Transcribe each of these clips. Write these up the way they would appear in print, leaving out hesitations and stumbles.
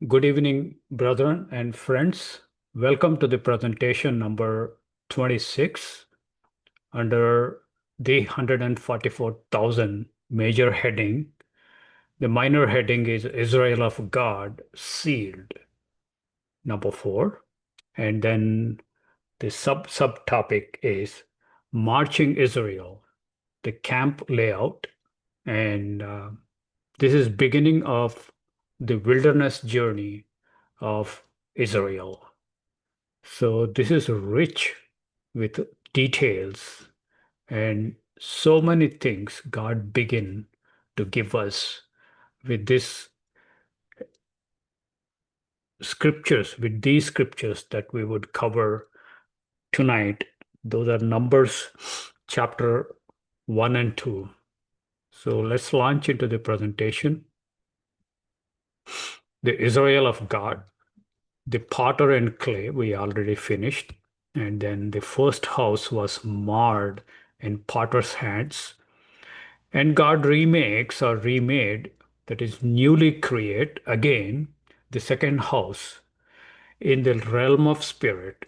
Good evening, brethren and friends. Welcome to the presentation number 26 under the 144,000 major heading. The minor heading is Israel of God sealed, number 4. And then the subtopic is Marching Israel, the camp layout. And this is beginning of the wilderness journey of Israel. So this is rich with details and so many things God begin to give us with this with these scriptures that we would cover tonight. Those are Numbers chapter 1 and 2. So let's launch into the presentation. The Israel of God, the potter and clay, we already finished. And then the first house was marred in potter's hands. And God remakes or remade, that is, newly create again the second house in the realm of spirit,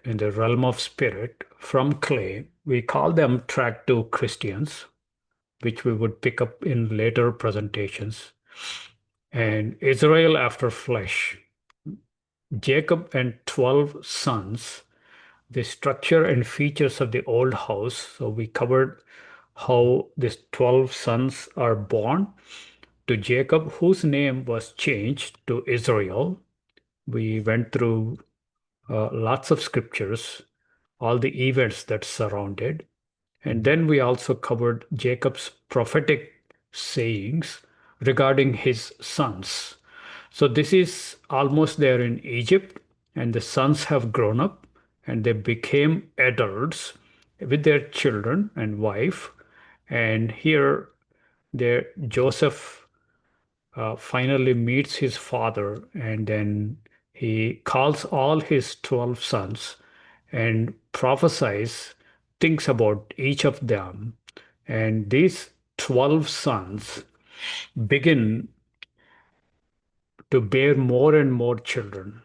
from clay. We call them track 2 Christians, which we would pick up in later presentations. And Israel after flesh, Jacob and 12 sons, the structure and features of the old house. So we covered how these 12 sons are born to Jacob, whose name was changed to Israel. We went through lots of scriptures, all the events that surrounded. And then we also covered Jacob's prophetic sayings regarding his sons. So this is almost there in Egypt, and the sons have grown up and they became adults with their children and wife. And here, there Joseph finally meets his father, and then he calls all his 12 sons and prophesies things about each of them. And these 12 sons begin to bear more and more children.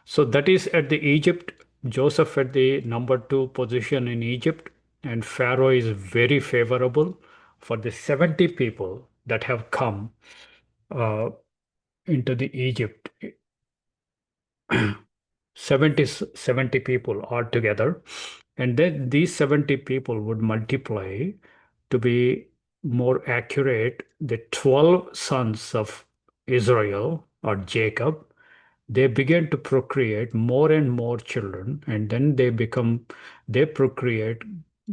So that is at the Egypt, Joseph at the number 2 position in Egypt, and Pharaoh is very favorable for the 70 people that have come uh, into the Egypt. 70 people altogether. And then these 70 people would multiply to be more accurate. The 12 sons of Israel or Jacob, they began to procreate more and more children, and then they procreate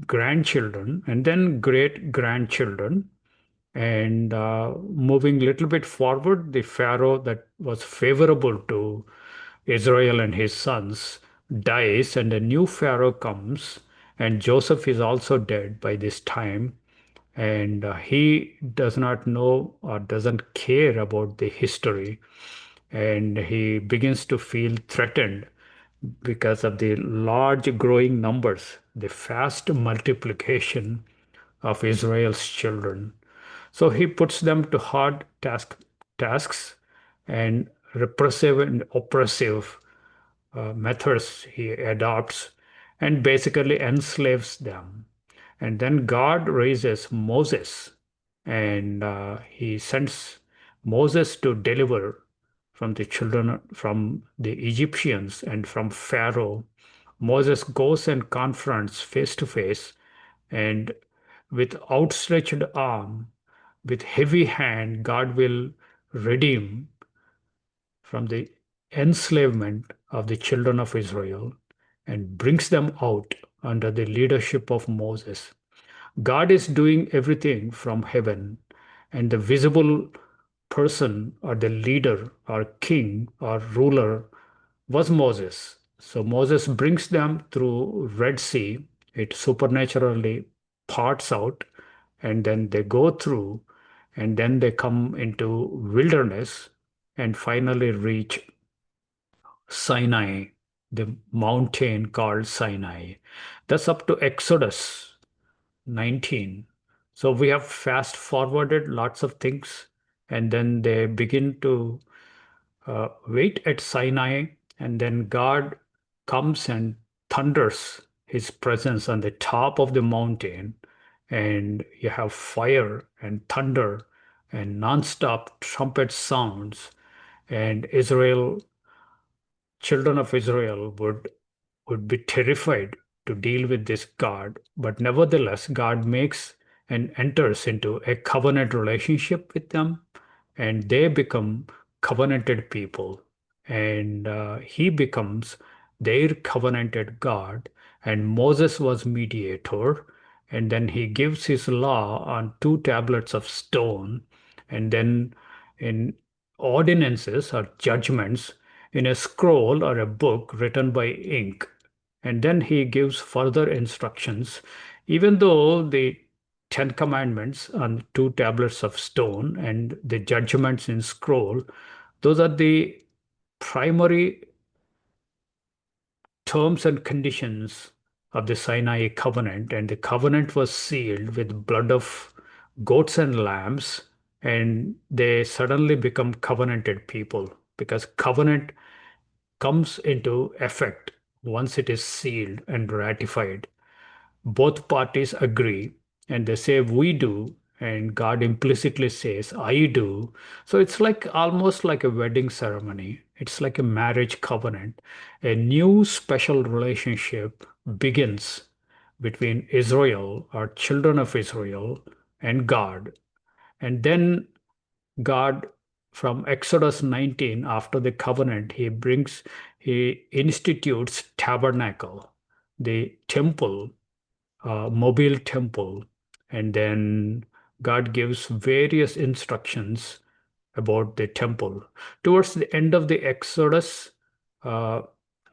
grandchildren and then great grandchildren. And moving a little bit forward, the Pharaoh that was favorable to Israel and his sons dies, and a new Pharaoh comes, and Joseph is also dead by this time. And he does not know or doesn't care about the history, and he begins to feel threatened because of the large growing numbers, the fast multiplication of Israel's children. So he puts them to hard tasks and repressive and oppressive methods he adopts and basically enslaves them. And then God raises Moses, and he sends Moses to deliver from the children, from the Egyptians and from Pharaoh. Moses goes and confronts face to face, and with outstretched arm, with heavy hand, God will redeem from the enslavement of the children of Israel and brings them out under the leadership of Moses. God is doing everything from heaven, and the visible person or the leader or king or ruler was Moses. So Moses brings them through Red Sea. It supernaturally parts out, and then they go through, and then they come into wilderness and finally reach Sinai, the mountain called Sinai. That's up to Exodus 19. So we have fast forwarded lots of things, and then they begin to wait at Sinai, and then God comes and thunders his presence on the top of the mountain, and you have fire and thunder and non-stop trumpet sounds, and children of Israel would be terrified to deal with this God. But nevertheless, God makes and enters into a covenant relationship with them, and they become covenanted people. And he becomes their covenanted God. And Moses was mediator. And then he gives his law on two tablets of stone. And then in ordinances or judgments in a scroll or a book written by ink. And then he gives further instructions, even though the Ten Commandments on two tablets of stone and the judgments in scroll, those are the primary terms and conditions of the Sinai covenant. And the covenant was sealed with blood of goats and lambs, and they suddenly become covenanted people because covenant comes into effect once it is sealed and ratified. Both parties agree and they say, we do. And God implicitly says, I do. So it's like almost like a wedding ceremony. It's like a marriage covenant. A new special relationship begins between Israel or children of Israel and God. And then God, from Exodus 19, after the covenant, he institutes tabernacle, the temple, mobile temple, and then God gives various instructions about the temple. Towards the end of the Exodus, uh,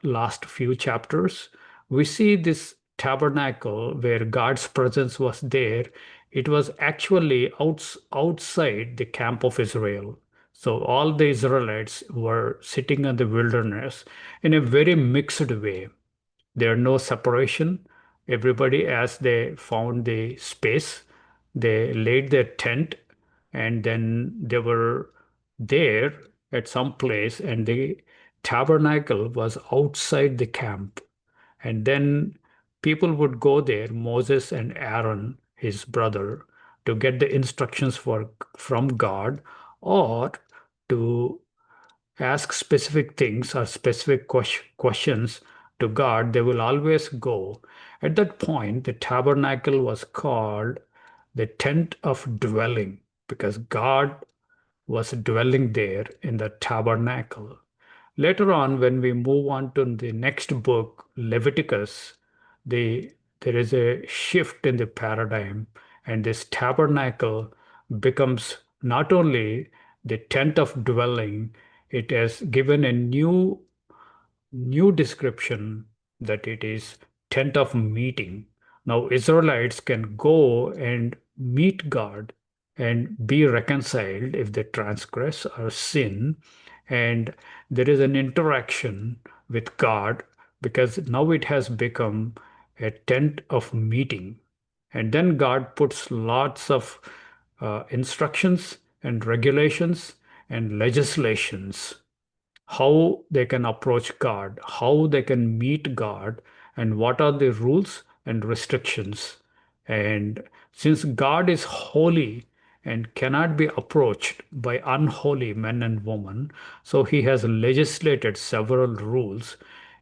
last few chapters, we see this tabernacle where God's presence was there. It was actually outside the camp of Israel. So all the Israelites were sitting in the wilderness in a very mixed way. There no separation. Everybody, as they found the space, they laid their tent, and then they were there at some place, and the tabernacle was outside the camp. And then people would go there, Moses and Aaron, his brother, to get the instructions from God, or to ask specific things or specific questions to God. They will always go. At that point, the tabernacle was called the tent of dwelling because God was dwelling there in the tabernacle. Later on, when we move on to the next book, Leviticus, there is a shift in the paradigm, and this tabernacle becomes not only the tent of dwelling, it has given a new description that it is tent of meeting. Now Israelites can go and meet God and be reconciled if they transgress or sin. And there is an interaction with God because now it has become a tent of meeting. And then God puts lots of instructions and regulations and legislations, how they can approach God, how they can meet God, and what are the rules and restrictions. And since God is holy and cannot be approached by unholy men and women, so he has legislated several rules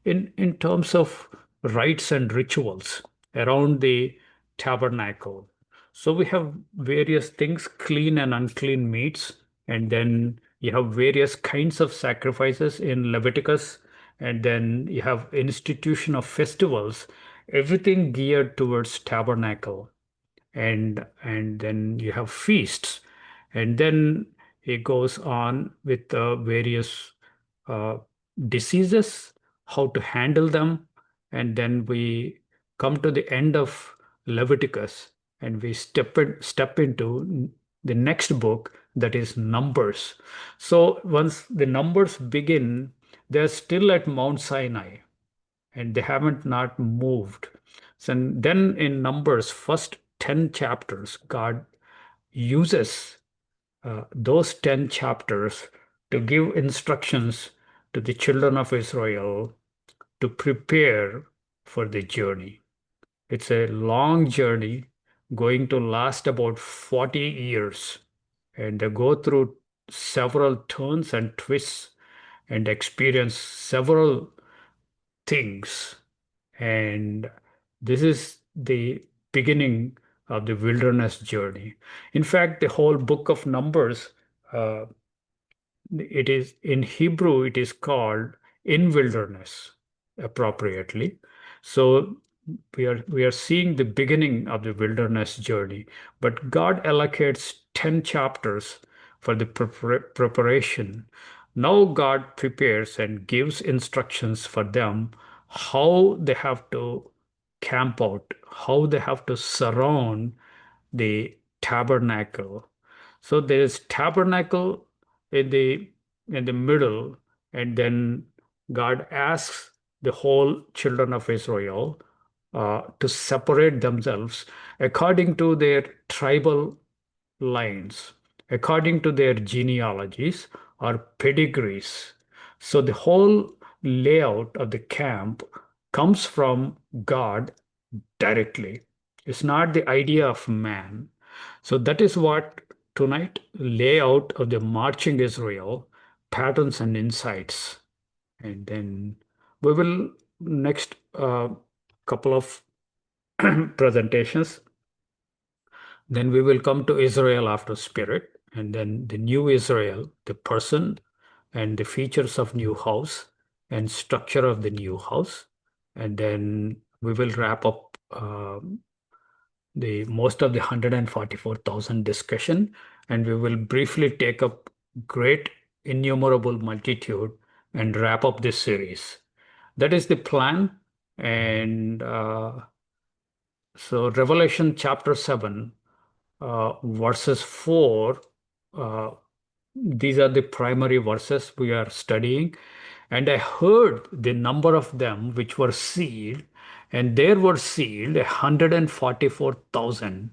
in terms of rites and rituals around the tabernacle. So we have various things, clean and unclean meats, and then you have various kinds of sacrifices in Leviticus, and then you have institution of festivals, everything geared towards tabernacle, and then you have feasts, and then it goes on with various uh, diseases, how to handle them, and then we come to the end of Leviticus, and we step into the next book, that is Numbers. So once the Numbers begin, they're still at Mount Sinai and they haven't not moved. So then in Numbers, first 10 chapters, God uses those 10 chapters to give instructions to the children of Israel to prepare for the journey. It's a long journey going to last about 40 years, and they go through several turns and twists and experience several things. And this is the beginning of the wilderness journey. In fact, the whole book of Numbers, uh, it is in Hebrew, it is called in wilderness appropriately. So we are seeing the beginning of the wilderness journey, but God allocates 10 chapters for the preparation. Now God prepares and gives instructions for them how they have to camp out, how they have to surround the tabernacle. So there is tabernacle in the middle, and then God asks the whole children of Israel to separate themselves according to their tribal lines, according to their genealogies or pedigrees. So the whole layout of the camp comes from God directly. It's not the idea of man. So that is what tonight layout of the marching Israel, patterns and insights. And then we will next couple of presentations. Then we will come to Israel after spirit, and then the new Israel, the person and the features of new house and structure of the new house. And then we will wrap up the most of the 144,000 discussion, and we will briefly take up great innumerable multitude and wrap up this series. That is the plan. And so Revelation chapter 7, verses 4, uh, these are the primary verses we are studying. And I heard the number of them which were sealed, and there were sealed 144,000,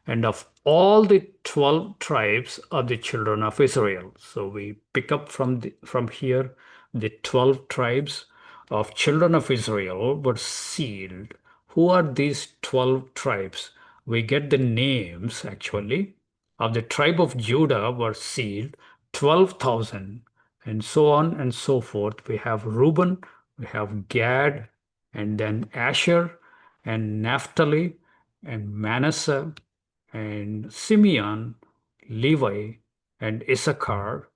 and of all the 12 tribes of the children of Israel. So we pick up from here the 12 tribes of children of Israel were sealed. Who are these 12 tribes? We get the names actually of the tribe of Judah were sealed 12,000, and so on and so forth. We have Reuben, we have Gad, and then Asher, and Naphtali, and Manasseh, and Simeon, Levi, and Issachar,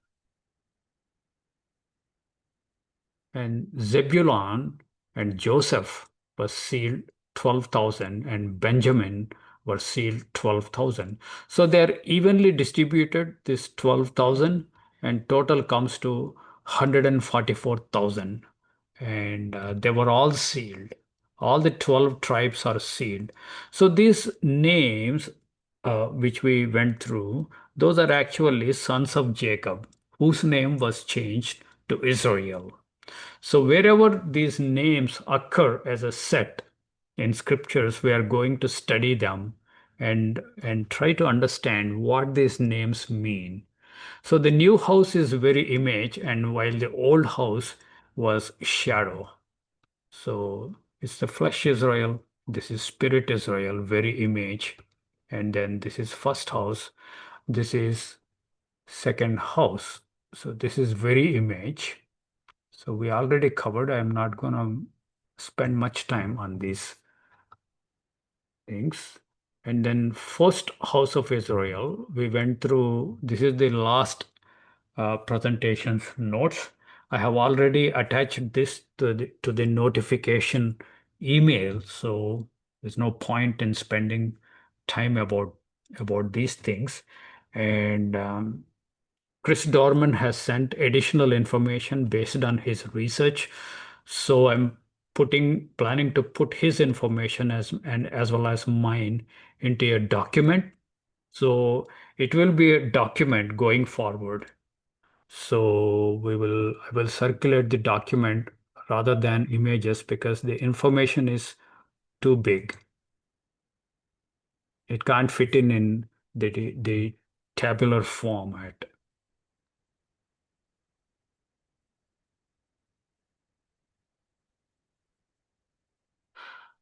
and Zebulun and Joseph were sealed 12,000, and Benjamin were sealed 12,000. So they're evenly distributed, this 12,000, and total comes to 144,000. And they were all sealed. All the 12 tribes are sealed. So these names, which we went through, those are actually sons of Jacob, whose name was changed to Israel. So wherever these names occur as a set in scriptures, we are going to study them and try to understand what these names mean. So the new house is very image, and while the old house was shadow. So it's the flesh Israel, this is spirit Israel, very image, and then this is first house, this is second house. So this is very image. So we already covered. I'm not going to spend much time on these things. And then first house of Israel, we went through, this is the last presentations notes. I have already attached this to the notification email. So there's no point in spending time about these things. And Chris Dorman has sent additional information based on his research. So I'm planning to put his information as well as mine into a document. So it will be a document going forward. So I will circulate the document rather than images because the information is too big. It can't fit in the tabular format.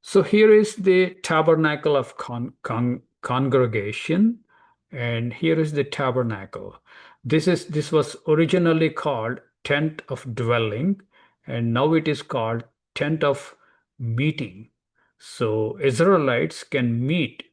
So here is the tabernacle of congregation, and here is the tabernacle. This was originally called tent of dwelling, and now it is called tent of meeting. So Israelites can meet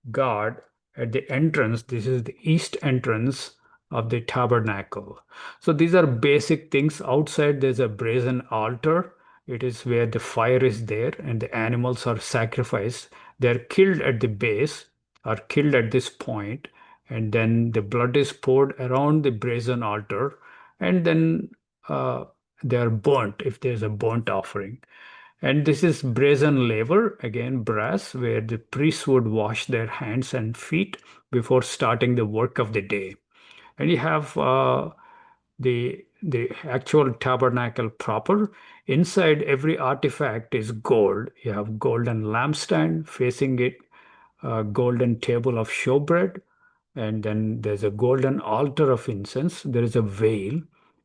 God at the entrance. This is the east entrance of the tabernacle. So these are basic things. Outside there's a brazen altar. It is where the fire is there and the animals are sacrificed. They're killed at the base, are killed at this point, and then the blood is poured around the brazen altar, and then uh, they are burnt if there's a burnt offering. And this is brazen laver, again brass, where the priests would wash their hands and feet before starting the work of the day. And you have the actual tabernacle proper. Inside every artifact is gold. You have golden lampstand facing it, a golden table of showbread, and then there's a golden altar of incense. There is a veil,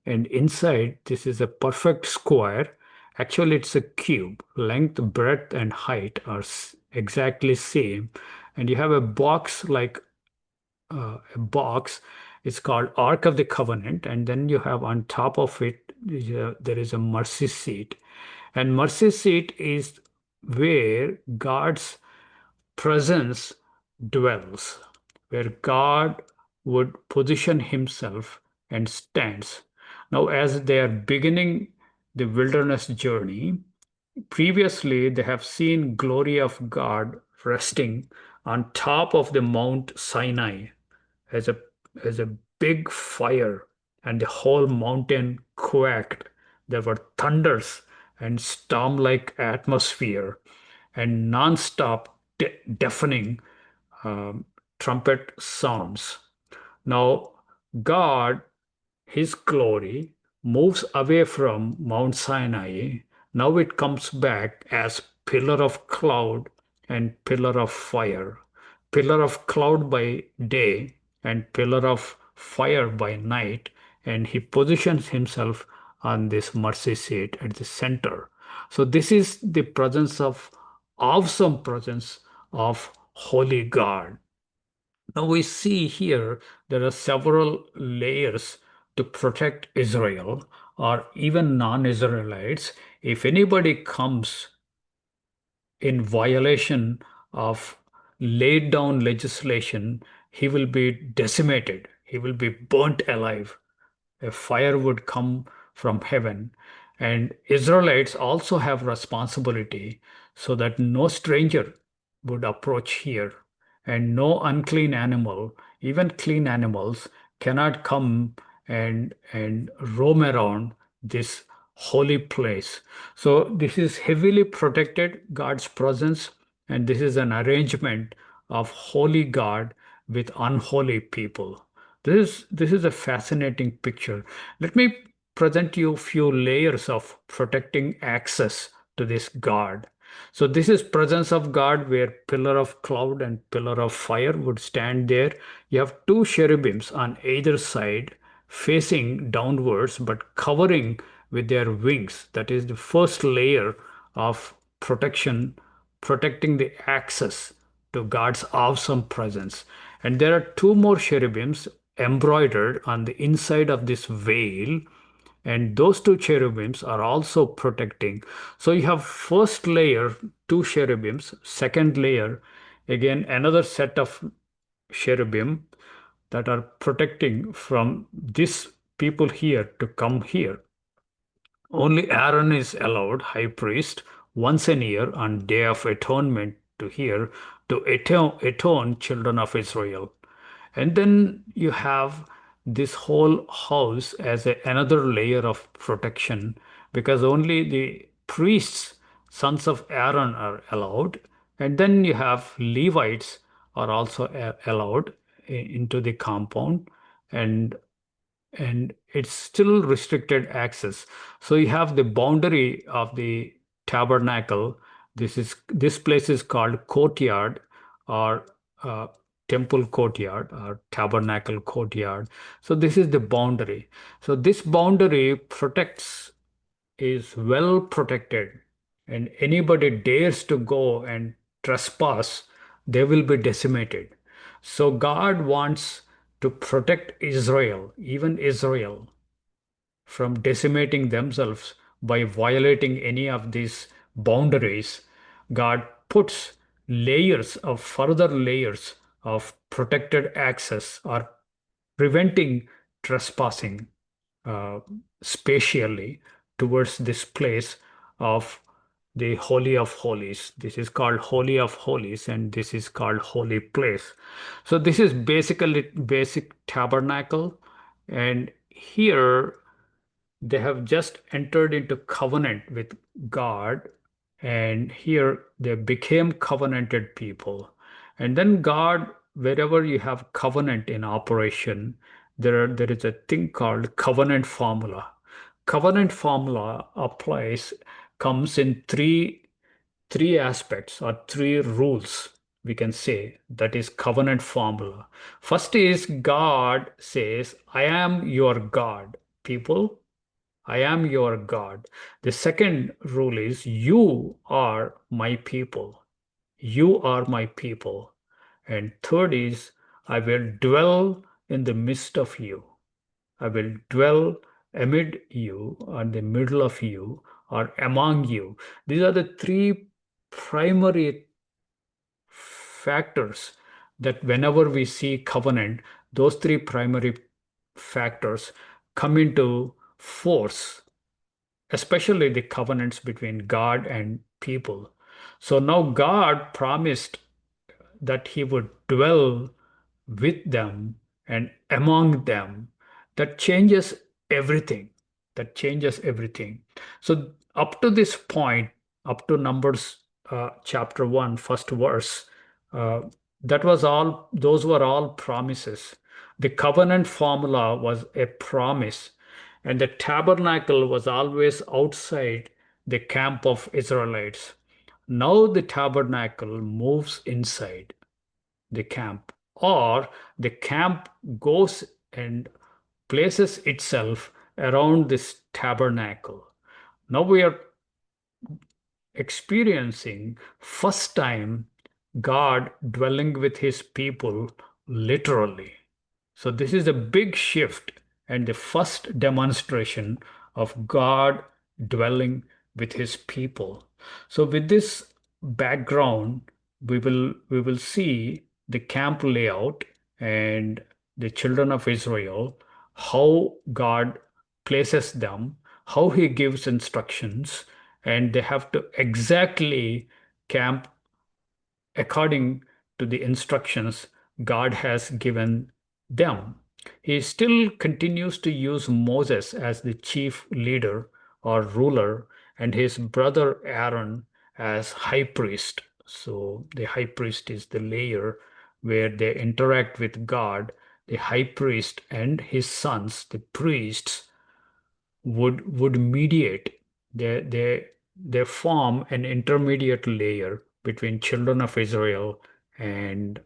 and inside this is a perfect square. Actually, it's a cube. Length, breadth, and height are exactly same, and you have a box like a box. It's called Ark of the Covenant, and then you have on top of it there is a mercy seat, and mercy seat is where God's presence dwells, where God would position himself and stands. Now, as they are beginning the wilderness journey, previously they have seen glory of God resting on top of the Mount Sinai as a big fire, and the whole mountain quaked. There were thunders and storm-like atmosphere and non-stop deafening um, trumpet sounds. Now, God, His glory, moves away from Mount Sinai. Now it comes back as pillar of cloud and pillar of fire. Pillar of cloud by day and pillar of fire by night. And He positions Himself on this mercy seat at the center. So this is the presence of awesome presence of holy God. Now we see here there are several layers to protect Israel or even non-Israelites. If anybody comes in violation of laid down legislation, he will be decimated. He will be burnt alive. A fire would come from heaven. And Israelites also have responsibility so that no stranger would approach here, and no unclean animal, even clean animals, cannot come and roam around this holy place. So this is heavily protected, God's presence, and this is an arrangement of holy God with unholy people. This is a fascinating picture. Let me present you a few layers of protecting access to this God. So this is presence of God where pillar of cloud and pillar of fire would stand there. You have two cherubims on either side facing downwards but covering with their wings. That is the first layer of protection, protecting the access to God's awesome presence. And there are two more cherubims embroidered on the inside of this veil, and those two cherubims are also protecting. So you have first layer, two cherubims, second layer, again another set of cherubim that are protecting from this people here to come here. Only Aaron is allowed, high priest, once a year on Day of Atonement to here to atone children of Israel. And then you have this whole house as another layer of protection because only the priests, sons of Aaron, are allowed. And then you have Levites are also allowed into the compound. And and it's still restricted access. So you have the boundary of the tabernacle. This place is called courtyard or uh, temple courtyard or tabernacle courtyard. So this is the boundary. So this boundary protects is well protected and anybody dares to go and trespass, they will be decimated. So God wants to protect Israel, even Israel, from decimating themselves by violating any of these boundaries. God puts layers of further layers of protected access or preventing trespassing uh, spatially towards this place of the Holy of Holies. This is called Holy of Holies, and this is called Holy Place. So this is basically basic tabernacle, and here they have just entered into covenant with God, and here they became covenanted people. And then God, wherever you have covenant in operation, there is a thing called covenant formula. Covenant formula applies, comes in three aspects or three rules, we can say. That is covenant formula. First is God says, I am your God, people. I am your God. The second rule is, you are my people. You are my people. And third is, I will dwell in the midst of you. I will dwell amid you, or the middle of you, or among you. These are the three primary factors that whenever we see covenant, those three primary factors come into force, especially the covenants between God and people. So now God promised that he would dwell with them and among them. That changes everything. That changes everything. So up to this point, up to Numbers chapter 1, first verse, uh, that was all, those were all promises. The covenant formula was a promise, and the tabernacle was always outside the camp of Israelites. Now the tabernacle moves inside the camp, or the camp goes and places itself around this tabernacle. Now we are experiencing first time God dwelling with his people literally. So this is a big shift and the first demonstration of God dwelling with his people. So with this background, we will see the camp layout and the children of Israel, how God places them, how he gives instructions, and they have to exactly camp according to the instructions God has given them. He still continues to use Moses as the chief leader or ruler and his brother Aaron as high priest. So the high priest is the layer where they interact with God. The high priest and his sons, the priests, would mediate. They form an intermediate layer between children of Israel and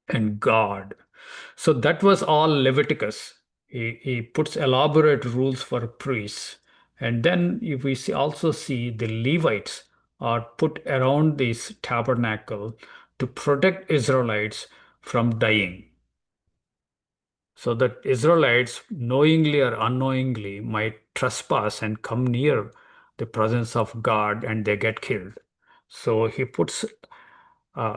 and God. So that was all Leviticus. He puts elaborate rules for priests. And then if we also see the Levites are put around this tabernacle to protect Israelites from dying, so that Israelites, knowingly or unknowingly, might trespass and come near the presence of God and they get killed. So he puts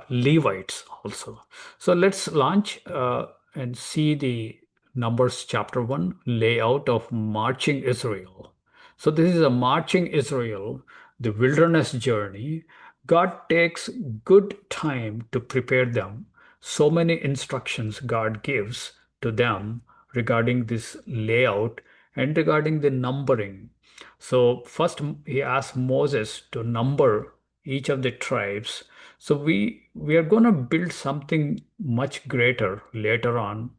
Levites also. So let's launch and see the Numbers chapter 1 layout of marching Israel. So this is a marching Israel, the wilderness journey. God takes good time to prepare them. So many instructions God gives to them regarding this layout and regarding the numbering. So first he asked Moses to number each of the tribes. So we are going to build something much greater later on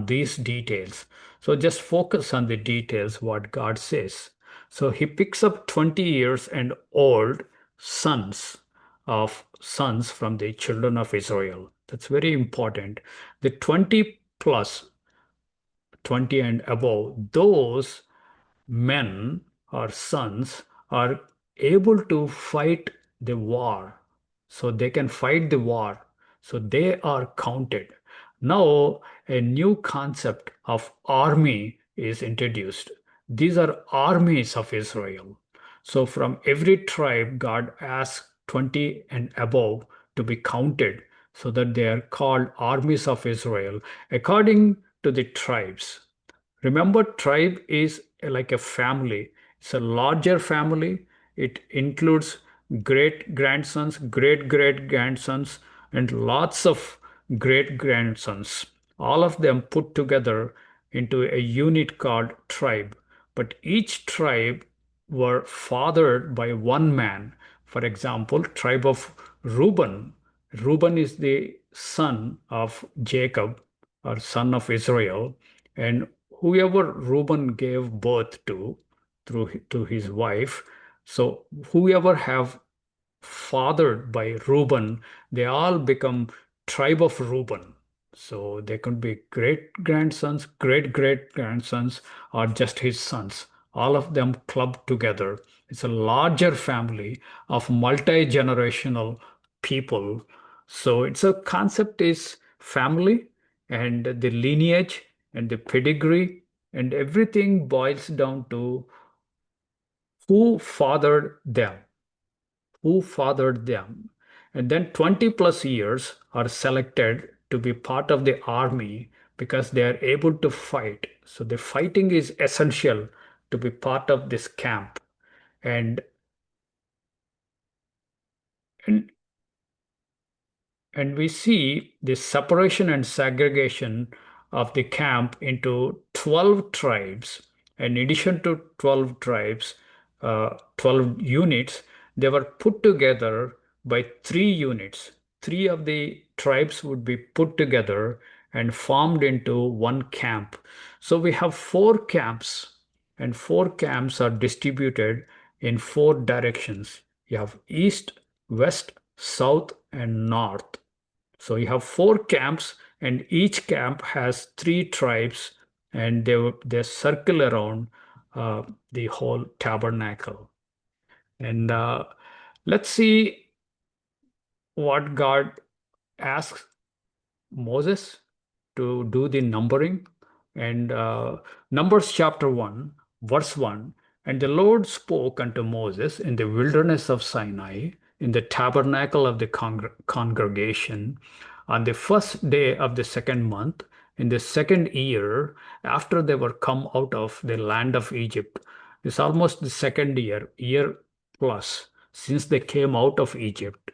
these details. So just focus on the details what God says. So he picks up 20 years and old sons from the children of Israel. That's very important. The 20 plus 20 and above, those men or sons are able to fight the war. So they can fight the war. So they are counted. Now, a new concept of army is introduced. These are armies of Israel. So from every tribe, God asks 20 and above to be counted so that they are called armies of Israel according to the tribes. Remember, tribe is like a family. It's a larger family. It includes great grandsons, great great grandsons, and lots of great grandsons. All of them put together into a unit called tribe. But each tribe were fathered by one man. For example, tribe of Reuben. Reuben is the son of Jacob or son of Israel, and whoever Reuben gave birth to through to his wife, so whoever have fathered by Reuben, they all become tribe of Reuben. So they could be great grandsons, great great grandsons, or just his sons. All of them clubbed together. It's a larger family of multi-generational people. So it's a concept is family and the lineage and the pedigree and everything boils down to who fathered them who fathered them. And then 20 plus years are selected to be part of the army because they are able to fight. So the fighting is essential to be part of this camp. And, and And we see the separation and segregation of the camp into 12 tribes. In addition to 12 tribes, 12 units, they were put together by three units. Three of the tribes would be put together and formed into one camp. So we have four camps, and four camps are distributed in four directions. You have east, west, south, and north. So you have four camps, and each camp has three tribes, and they circle around the whole tabernacle. And let's see what God asks Moses to do the numbering. And Numbers chapter 1, verse 1. And the Lord spoke unto Moses in the wilderness of Sinai, in the tabernacle of the congregation, on the first day of the second month, in the second year, after they were come out of the land of Egypt. It's almost the second year plus, since they came out of Egypt.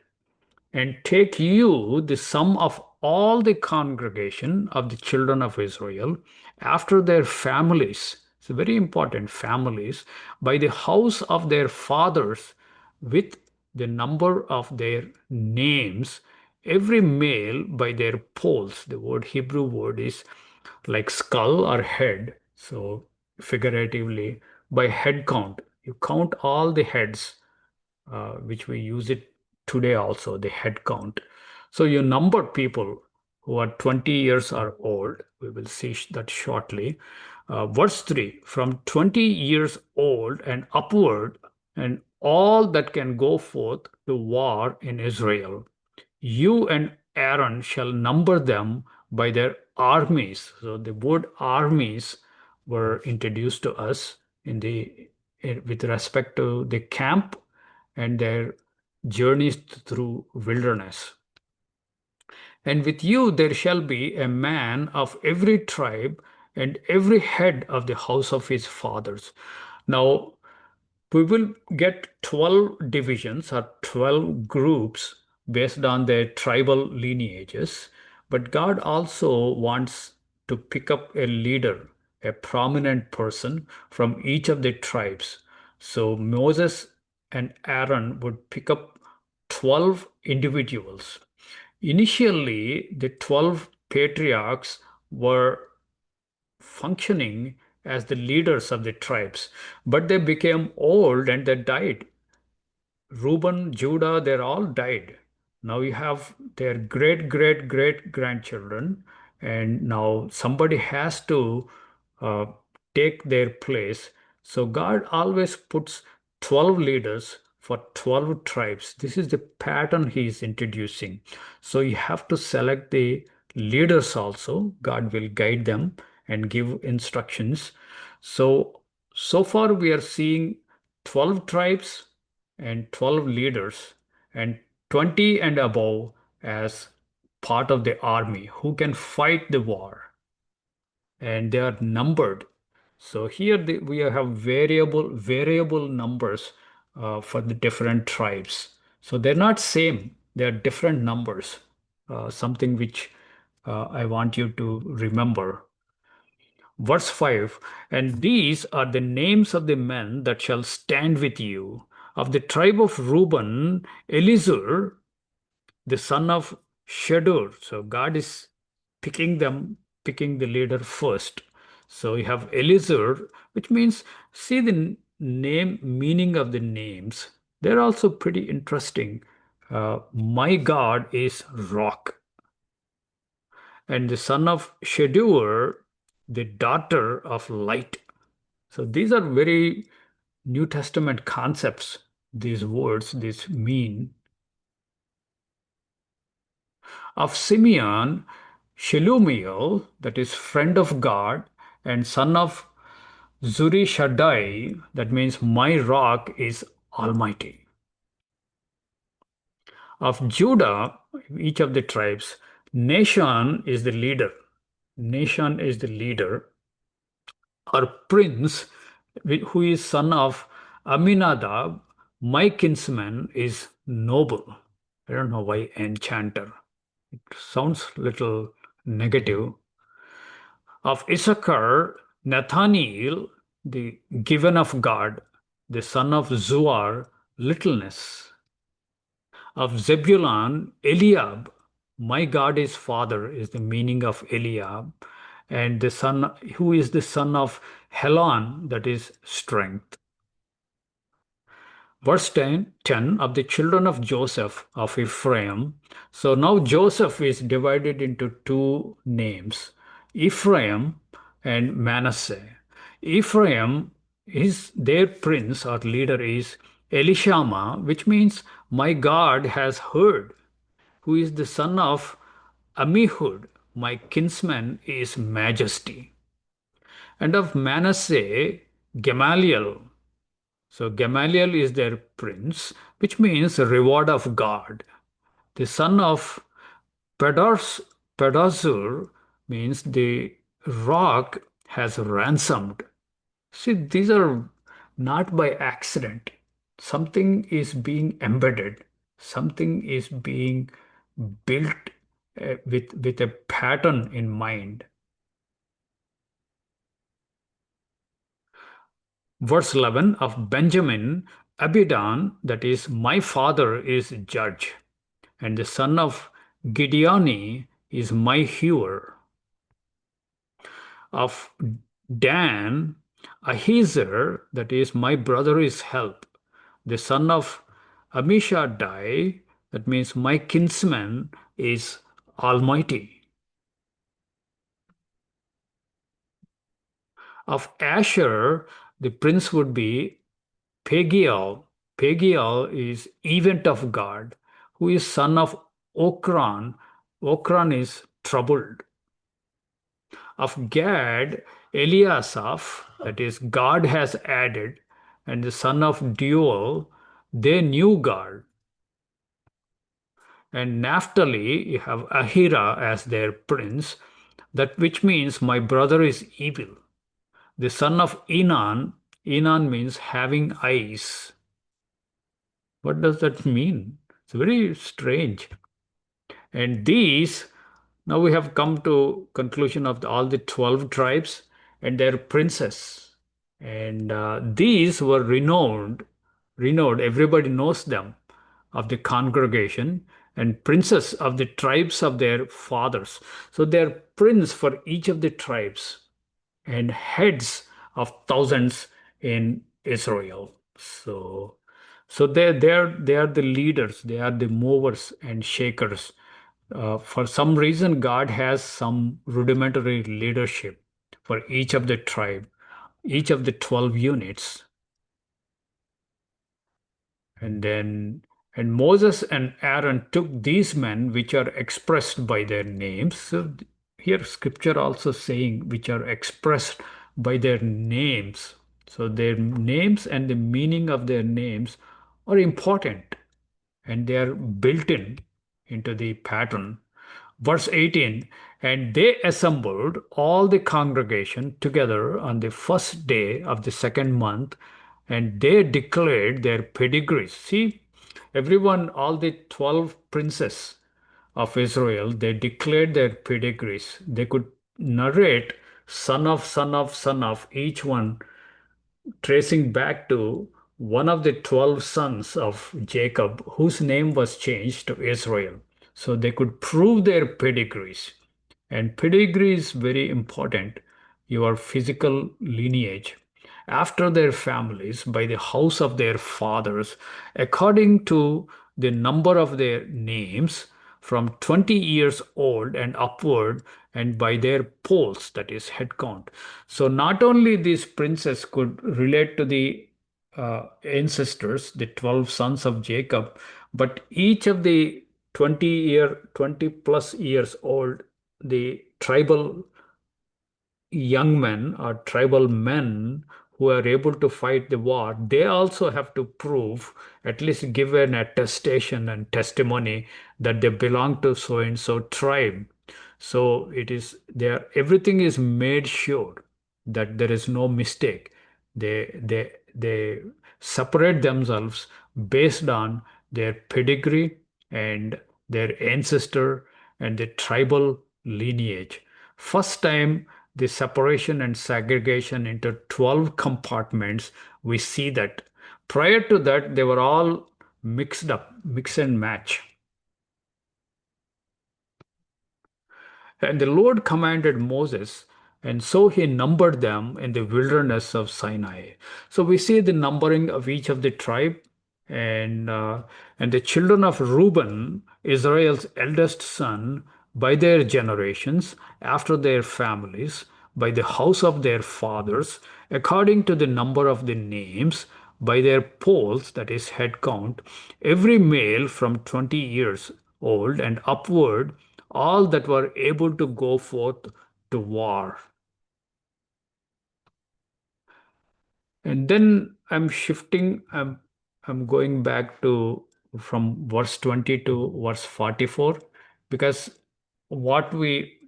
And take you the sum of all the congregation of the children of Israel after their families. It's very important, families, by the house of their fathers, with the number of their names, every male by their poles. The word Hebrew word is like skull or head. So figuratively, by head count, you count all the heads, which we use it today also, the head count. So you number people who are 20 years or old. We will see that shortly. Verse 3, from 20 years old and upward, and all that can go forth to war in Israel. You and Aaron shall number them by their armies. So the word armies were introduced to us with respect to the camp and their journeys through wilderness. And with you there shall be a man of every tribe and every head of the house of his fathers. Now, we will get 12 divisions or 12 groups based on their tribal lineages, but God also wants to pick up a leader, a prominent person from each of the tribes. So Moses and Aaron would pick up 12 individuals. Initially, the 12 patriarchs were functioning as the leaders of the tribes, but they became old and they died. Reuben, Judah, they're all died. Now you have their great, great, great grandchildren, and now somebody has to take their place. So God always puts 12 leaders for 12 tribes. This is the pattern he is introducing. So you have to select the leaders also. God will guide them and give instructions. So, so far we are seeing 12 tribes and 12 leaders and 20 and above as part of the army who can fight the war, and they are numbered. So here we have variable numbers for the different tribes. So they're not same. They are different numbers. Something which I want you to remember. Verse 5, and these are the names of the men that shall stand with you. Of the tribe of Reuben, Elizur, the son of Shadur. So God is picking them, picking the leader first. So you have Elizur, which means, see the name, meaning of the names. They're also pretty interesting. My God is rock. And the son of Shadur, the daughter of light. So these are very New Testament concepts. These words, these mean. Of Simeon, Shelumiel, that is friend of God, and son of Zurishaddai, that means my rock is almighty. Of Judah, each of the tribes, Nation is the leader. Nation is the leader, or prince, who is son of Aminadab. My kinsman is noble. I don't know why enchanter. It sounds little negative. Of Issachar, Nathaniel, the given of God, the son of Zuar, littleness. Of Zebulun, Eliab, my God is father is the meaning of Eliab, and the son who is the son of Helon, that is strength. Verse 10 of the children of Joseph of Ephraim. So now Joseph is divided into two names, Ephraim and Manasseh. Ephraim, their prince or leader is Elishama, which means my God has heard, who is the son of Amihud. My kinsman is majesty. And of Manasseh, Gamaliel. So Gamaliel is their prince, which means reward of God. The son of Pedazur means the rock has ransomed. See, these are not by accident. Something is being embedded. Something is being built with a pattern in mind. Verse 11 of Benjamin, Abidan, that is, my father is judge, and the son of Gideoni is my hewer. Of Dan, Ahiezer, that is, my brother is help, the son of Ammishaddai, that means my kinsman is almighty. Of Asher, the prince would be Pagiel. Pagiel is event of God, who is son of Okran. Okran is troubled. Of Gad, Eliasaph, that is, God has added, and the son of Deuel, they knew God. And Naphtali, you have Ahira as their prince, that which means my brother is evil. The son of Enan, Enan means having eyes. What does that mean? It's very strange. And these, now we have come to conclusion of all the 12 tribes and their princes. And these were renowned, everybody knows them, of the congregation, and princes of the tribes of their fathers. So they're prince for each of the tribes and heads of thousands in Israel. So they are the leaders, they are the movers and shakers. For some reason, God has some rudimentary leadership for each of the tribe, each of the 12 units. And then, and Moses and Aaron took these men which are expressed by their names. So here scripture also saying which are expressed by their names. So their names and the meaning of their names are important, and they are built in into the pattern. Verse 18, and they assembled all the congregation together on the first day of the second month, and they declared their pedigrees. See, everyone, all the 12 princes of Israel, they declared their pedigrees. They could narrate son of, son of, son of, each one tracing back to one of the 12 sons of Jacob, whose name was changed to Israel. So they could prove their pedigrees. And pedigree is very important, your physical lineage, after their families, by the house of their fathers, according to the number of their names, from 20 years old and upward, and by their polls, that is head count. So not only these princes could relate to the ancestors, the 12 sons of Jacob, but each of the 20 plus years old, the tribal young men or tribal men who are able to fight the war, they also have to prove, at least give an attestation and testimony that they belong to so and so tribe. So it is there, everything is made sure that there is no mistake. They separate themselves based on their pedigree and their ancestor and the tribal lineage. First time the separation and segregation into 12 compartments, we see that. Prior to that, they were all mixed up, mix and match. And the Lord commanded Moses, and so he numbered them in the wilderness of Sinai. So we see the numbering of each of the tribe, and uh, and the children of Reuben, Israel's eldest son, by their generations, after their families, by the house of their fathers, according to the number of the names, by their polls, that is head count, every male from 20 years old and upward, all that were able to go forth to war. And then I'm shifting, I'm going back to from verse 20 to verse 44, because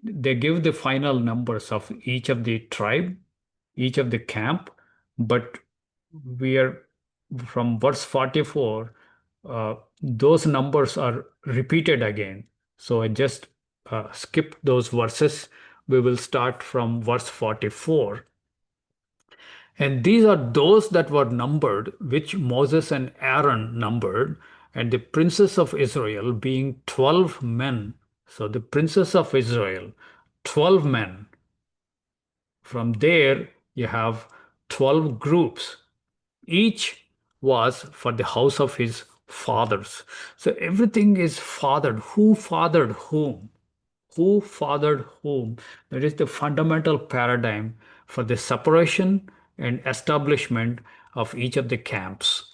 they give the final numbers of each of the tribe, each of the camp, but we are from verse 44, those numbers are repeated again. So I just skip those verses. We will start from verse 44. And these are those that were numbered, which Moses and Aaron numbered, and the princes of Israel being 12 men. So the princes of Israel, 12 men. From there, you have 12 groups. Each was for the house of his fathers. So everything is fathered. Who fathered whom? Who fathered whom? That is the fundamental paradigm for the separation and establishment of each of the camps.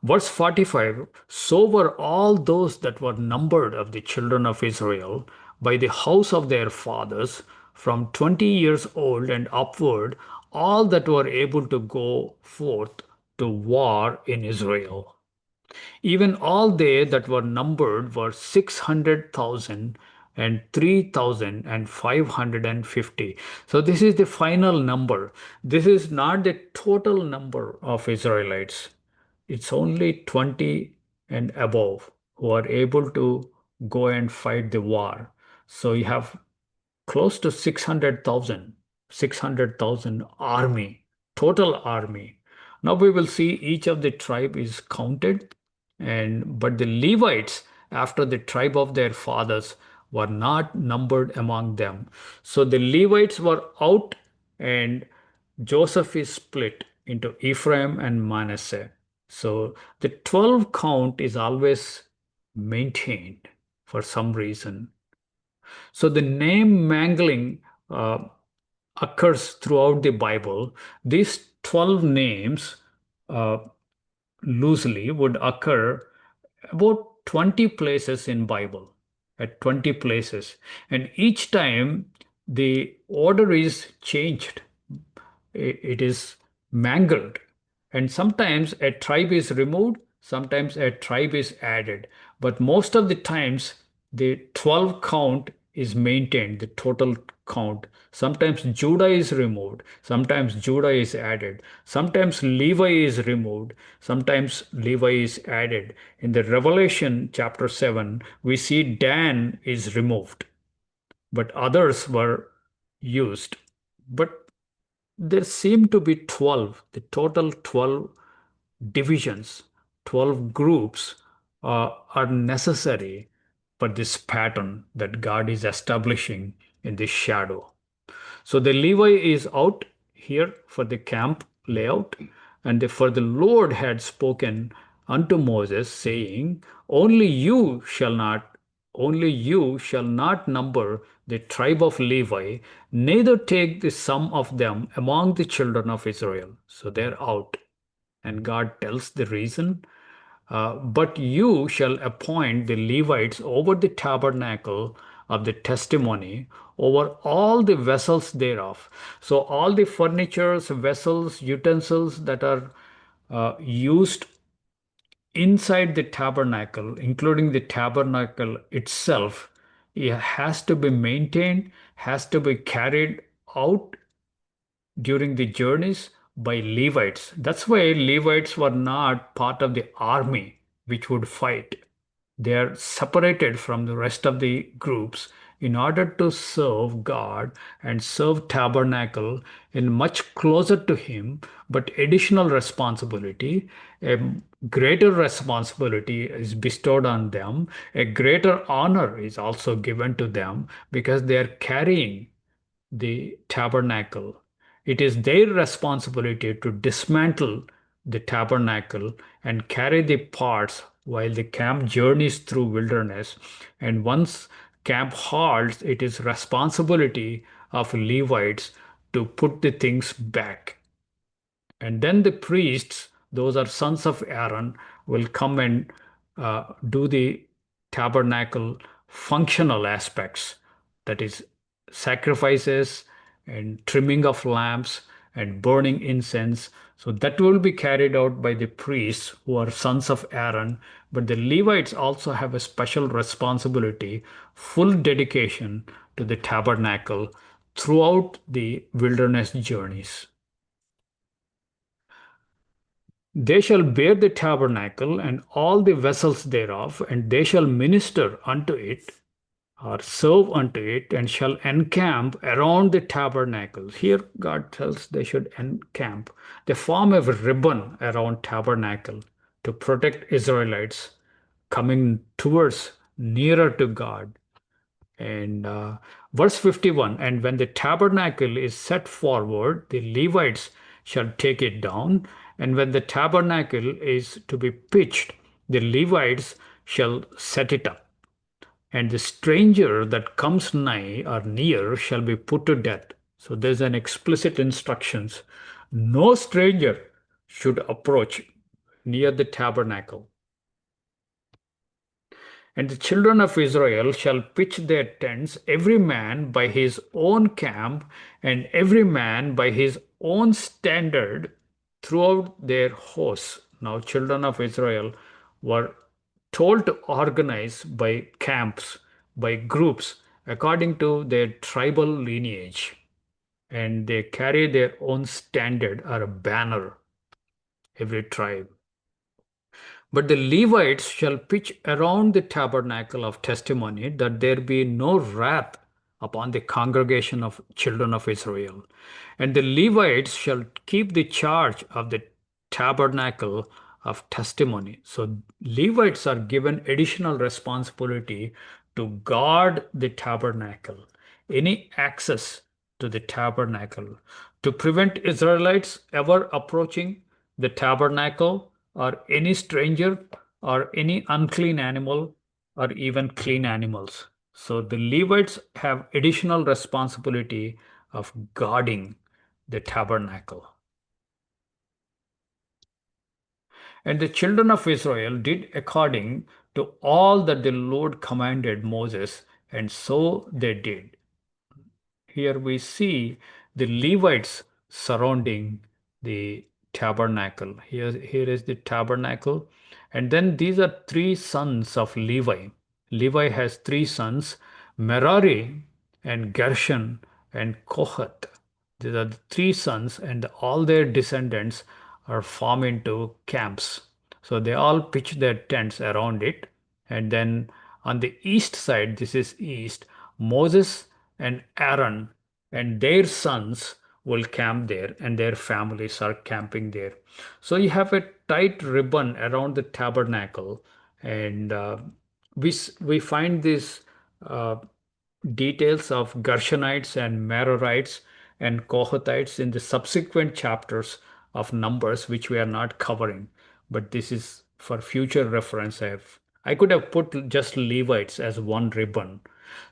Verse 45, so were all those that were numbered of the children of Israel by the house of their fathers, from 20 years old and upward, all that were able to go forth to war in Israel. Even all they that were numbered were 600,000 and 3,550. So this is the final number. This is not the total number of Israelites. It's only 20 and above who are able to go and fight the war. So you have close to 600,000 army, total army. Now we will see each of the tribe is counted, and but the Levites, after the tribe of their fathers, were not numbered among them. So the Levites were out, and Joseph is split into Ephraim and Manasseh. So the 12 count is always maintained for some reason. So the name mangling occurs throughout the Bible. These 12 names, uh, loosely would occur about 20 places in Bible, at 20 places. And each time the order is changed, it is mangled. And sometimes a tribe is removed, sometimes a tribe is added. But most of the times, the 12 count is maintained, the total count. Sometimes Judah is removed, sometimes Judah is added, sometimes Levi is removed, sometimes Levi is added. In the Revelation chapter 7, we see Dan is removed, but others were used. But there seem to be 12, the total 12 divisions, 12 groups are necessary for this pattern that God is establishing in this shadow. So the Levi is out here for the camp layout, and for the Lord had spoken unto Moses, saying, only you shall not number the tribe of Levi, neither take the sum of them among the children of Israel. So they're out. And God tells the reason. But you shall appoint the Levites over the tabernacle of the testimony, over all the vessels thereof. So, all the furnitures, vessels, utensils that are used inside the tabernacle, including the tabernacle itself, it has to be maintained, has to be carried out during the journeys by Levites. That's why Levites were not part of the army which would fight. They are separated from the rest of the groups in order to serve God and serve tabernacle in much closer to Him, but additional responsibility, a greater responsibility is bestowed on them. A greater honor is also given to them because they are carrying the tabernacle. It is their responsibility to dismantle the tabernacle and carry the parts while the camp journeys through wilderness. And once camp halts, it is responsibility of Levites to put the things back. And then the priests, those are sons of Aaron, will come and do the tabernacle functional aspects, that is, sacrifices and trimming of lamps and burning incense. So that will be carried out by the priests who are sons of Aaron. But the Levites also have a special responsibility, full dedication to the tabernacle throughout the wilderness journeys. They shall bear the tabernacle and all the vessels thereof, and they shall minister unto it, or serve unto it, and shall encamp around the tabernacle. Here God tells they should encamp. They form a ribbon around tabernacle to protect Israelites coming towards nearer to God. And verse 51, and when the tabernacle is set forward, the Levites shall take it down. And when the tabernacle is to be pitched, the Levites shall set it up. And the stranger that comes nigh or near shall be put to death. So there's an explicit instructions. No stranger should approach near the tabernacle. And the children of Israel shall pitch their tents, every man by his own camp, and every man by his own standard throughout their hosts. Now, children of Israel were told to organize by camps, by groups, according to their tribal lineage. And they carry their own standard or a banner, every tribe. But the Levites shall pitch around the tabernacle of testimony, that there be no wrath upon the congregation of children of Israel. And the Levites shall keep the charge of the tabernacle of testimony. So Levites are given additional responsibility to guard the tabernacle, any access to the tabernacle, to prevent Israelites ever approaching the tabernacle, or any stranger, or any unclean animal, or even clean animals. So the Levites have additional responsibility of guarding the tabernacle. And the children of Israel did according to all that the Lord commanded Moses, and so they did. Here we see the Levites surrounding the tabernacle. Here is the tabernacle. And then these are three sons of Levi. Levi has three sons, Merari and Gershon and Kohath. These are the three sons, and all their descendants are formed into camps. So they all pitch their tents around it. And then on the east side, this is east, Moses and Aaron and their sons will camp there, and their families are camping there. So you have a tight ribbon around the tabernacle, and we find these uh, details of Gershonites and Merarites and Kohathites in the subsequent chapters of Numbers, which we are not covering. But this is for future reference. I could have put just Levites as one ribbon.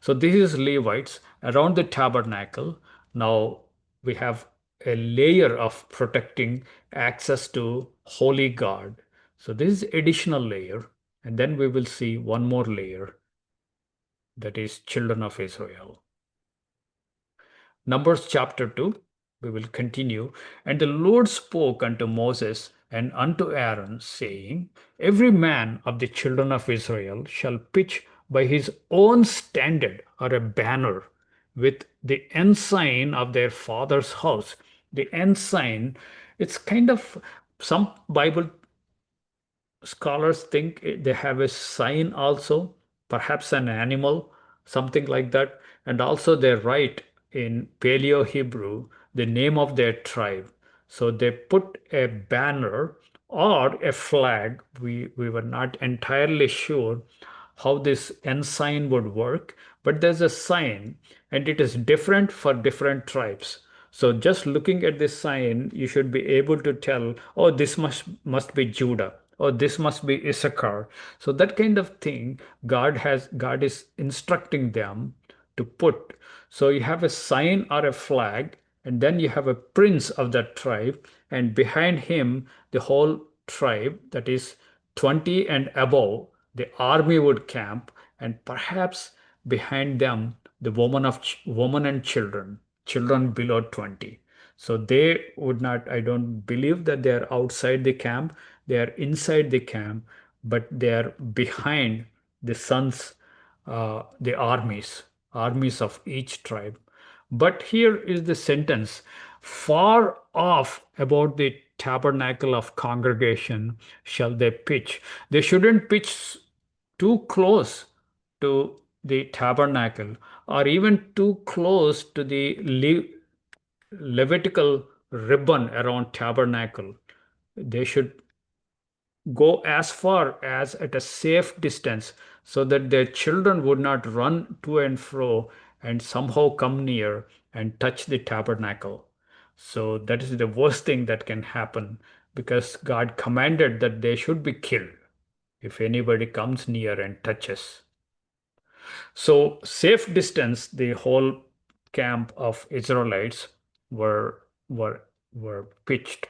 So this is Levites around the tabernacle. Now we have a layer of protecting access to holy God. So this is additional layer, and then we will see one more layer, that is children of Israel. Numbers chapter 2, we will continue. And the Lord spoke unto Moses and unto Aaron, saying, Every man of the children of Israel shall pitch by his own standard or a banner with the ensign of their father's house. The ensign, it's kind of, some Bible scholars think they have a sign also, perhaps an animal, something like that. And also they write in Paleo Hebrew the name of their tribe. So they put a banner or a flag. We were not entirely sure how this ensign would work, but there's a sign and it is different for different tribes. So just looking at this sign, you should be able to tell, oh, this must be Judah, or this must be Issachar. So that kind of thing, God is instructing them to put. So you have a sign or a flag, and then you have a prince of that tribe, and behind him the whole tribe, that is 20 and above, the army would camp, and perhaps behind them the woman and children below 20. So they would not, I don't believe that they are outside the camp, they are inside the camp, but they are behind the sons, the armies of each tribe. But here is the sentence, far off about the tabernacle of congregation shall they pitch. They shouldn't pitch too close to the tabernacle, or even too close to the Levitical ribbon around tabernacle. They should go as far as at a safe distance, so that their children would not run to and fro and somehow come near and touch the tabernacle. So that is the worst thing that can happen, because God commanded that they should be killed if anybody comes near and touches. So safe distance, the whole camp of Israelites were were were pitched.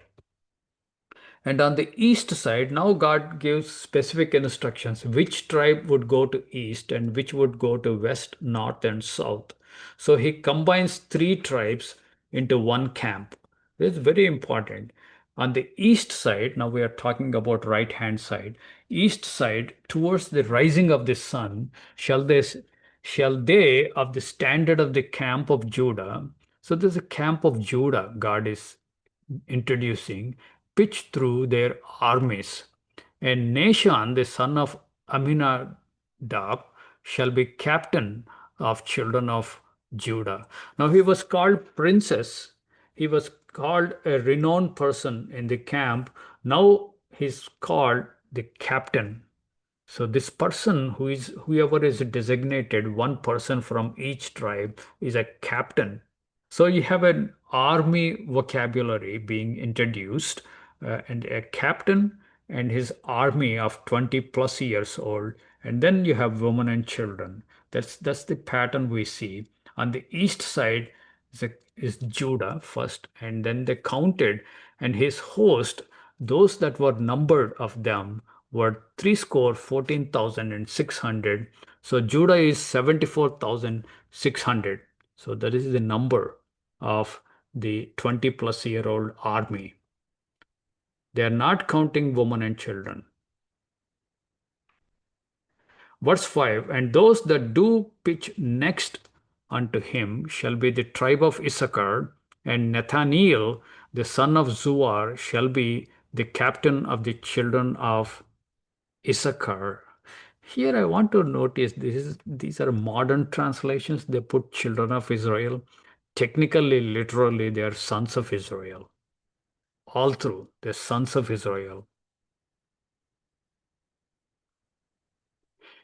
And on the east side, now God gives specific instructions which tribe would go to east and which would go to west, north, and south. So he combines three tribes into one camp. This is very important. On the east side, now we are talking about right hand side, east side towards the rising of the sun, shall they of the standard of the camp of Judah. So there's a camp of Judah God is introducing, pitch through their armies. And Nashon, the son of Aminadab, shall be captain of children of Judah. Now he was called princes. He was called a renowned person in the camp. Now he's called the captain. So this person, whoever is designated, one person from each tribe, is a captain. So you have an army vocabulary being introduced, and a captain and his army of 20 plus years old, and then you have women and children. That's the pattern we see. On the east side is Judah first, and then they counted, and his host. those that were numbered of them were threescore 14,600. So Judah is 74,600. So that is the number of the 20 plus year old army. They are not counting women and children. Verse 5, and those that do pitch next unto him shall be the tribe of Issachar, and Nathaniel, the son of Zuar, shall be the captain of the children of Issachar. Here I want to notice these are modern translations. They put children of Israel. Technically, literally, they are sons of Israel. All through, the sons of Israel.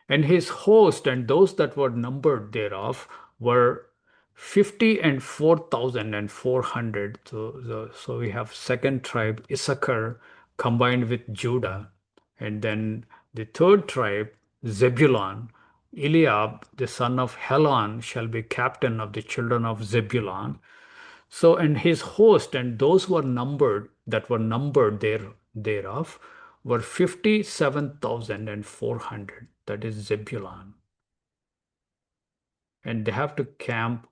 And his host and those that were numbered thereof were 50 and 4,400. So we have second tribe, Issachar, combined with Judah. And then the third tribe, Zebulun. Eliab, the son of Helon, shall be captain of the children of Zebulun. So, and his host and those were numbered, that were numbered thereof, were 57,400. That is Zebulun. And they have to camp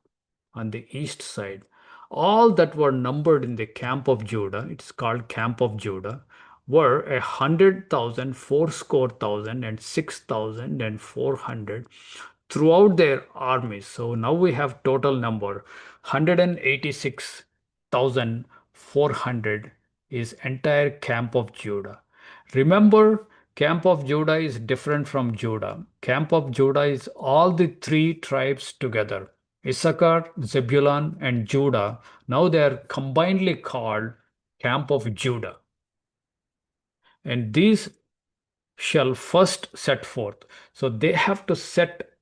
on the east side. All that were numbered in the camp of Judah, it's called camp of Judah, were 100,000, fourscore thousand, and 6,400 throughout their armies. So now we have total number 186,400 is entire camp of Judah. Remember, camp of Judah is different from Judah. Camp of Judah is all the three tribes together. Issachar, Zebulun, and Judah. Now they are combinedly called camp of Judah. And these shall first set forth. So they have to set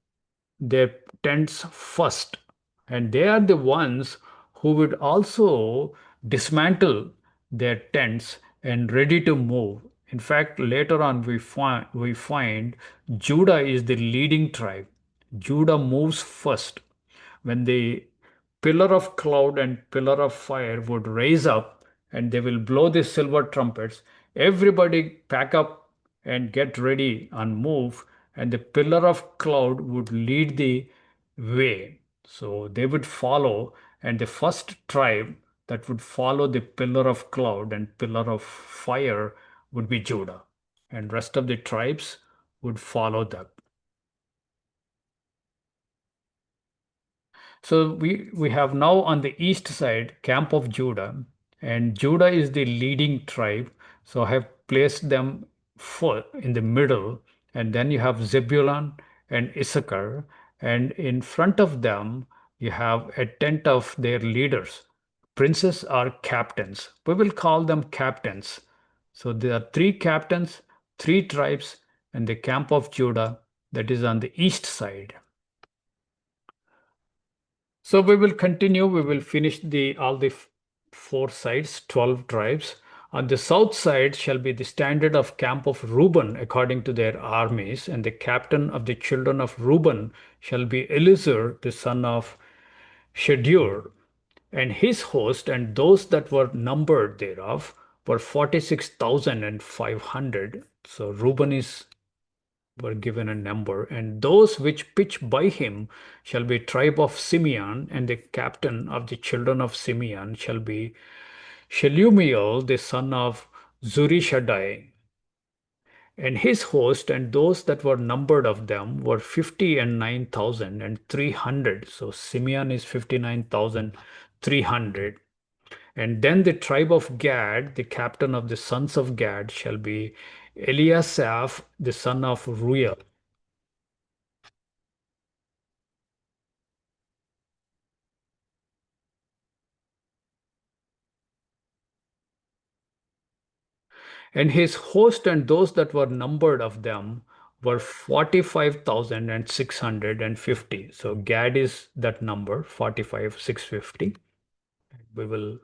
their tents first. And they are the ones who would also dismantle their tents and ready to move. In fact, later on we find Judah is the leading tribe. Judah moves first. When the pillar of cloud and pillar of fire would raise up and they will blow the silver trumpets, everybody pack up and get ready and move, and the pillar of cloud would lead the way. So they would follow, and the first tribe that would follow the pillar of cloud and pillar of fire would be Judah, and rest of the tribes would follow them. So we have now on the east side camp of Judah, and Judah is the leading tribe. So I have placed them in the middle, and then you have Zebulun and Issachar, and in front of them you have a tent of their leaders. Princes are captains. We will call them captains. So there are three captains, three tribes, and the camp of Judah that is on the east side. So we will continue. We will finish all the four sides, 12 tribes. On the south side shall be the standard of camp of Reuben according to their armies, and the captain of the children of Reuben shall be Elizur, the son of Shedeur, and his host, and those that were numbered thereof were 46,500. So Reuben is were given a number, and those which pitch by him shall be tribe of Simeon, and the captain of the children of Simeon shall be Shelumiel, the son of Zurishaddai. And his host and those that were numbered of them were 59,300. So Simeon is 59,300. And then the tribe of Gad, the captain of the sons of Gad, shall be Eliasaph, the son of Ruel. And his host and those that were numbered of them were 45,650. So Gad is that number, 45,650. We will.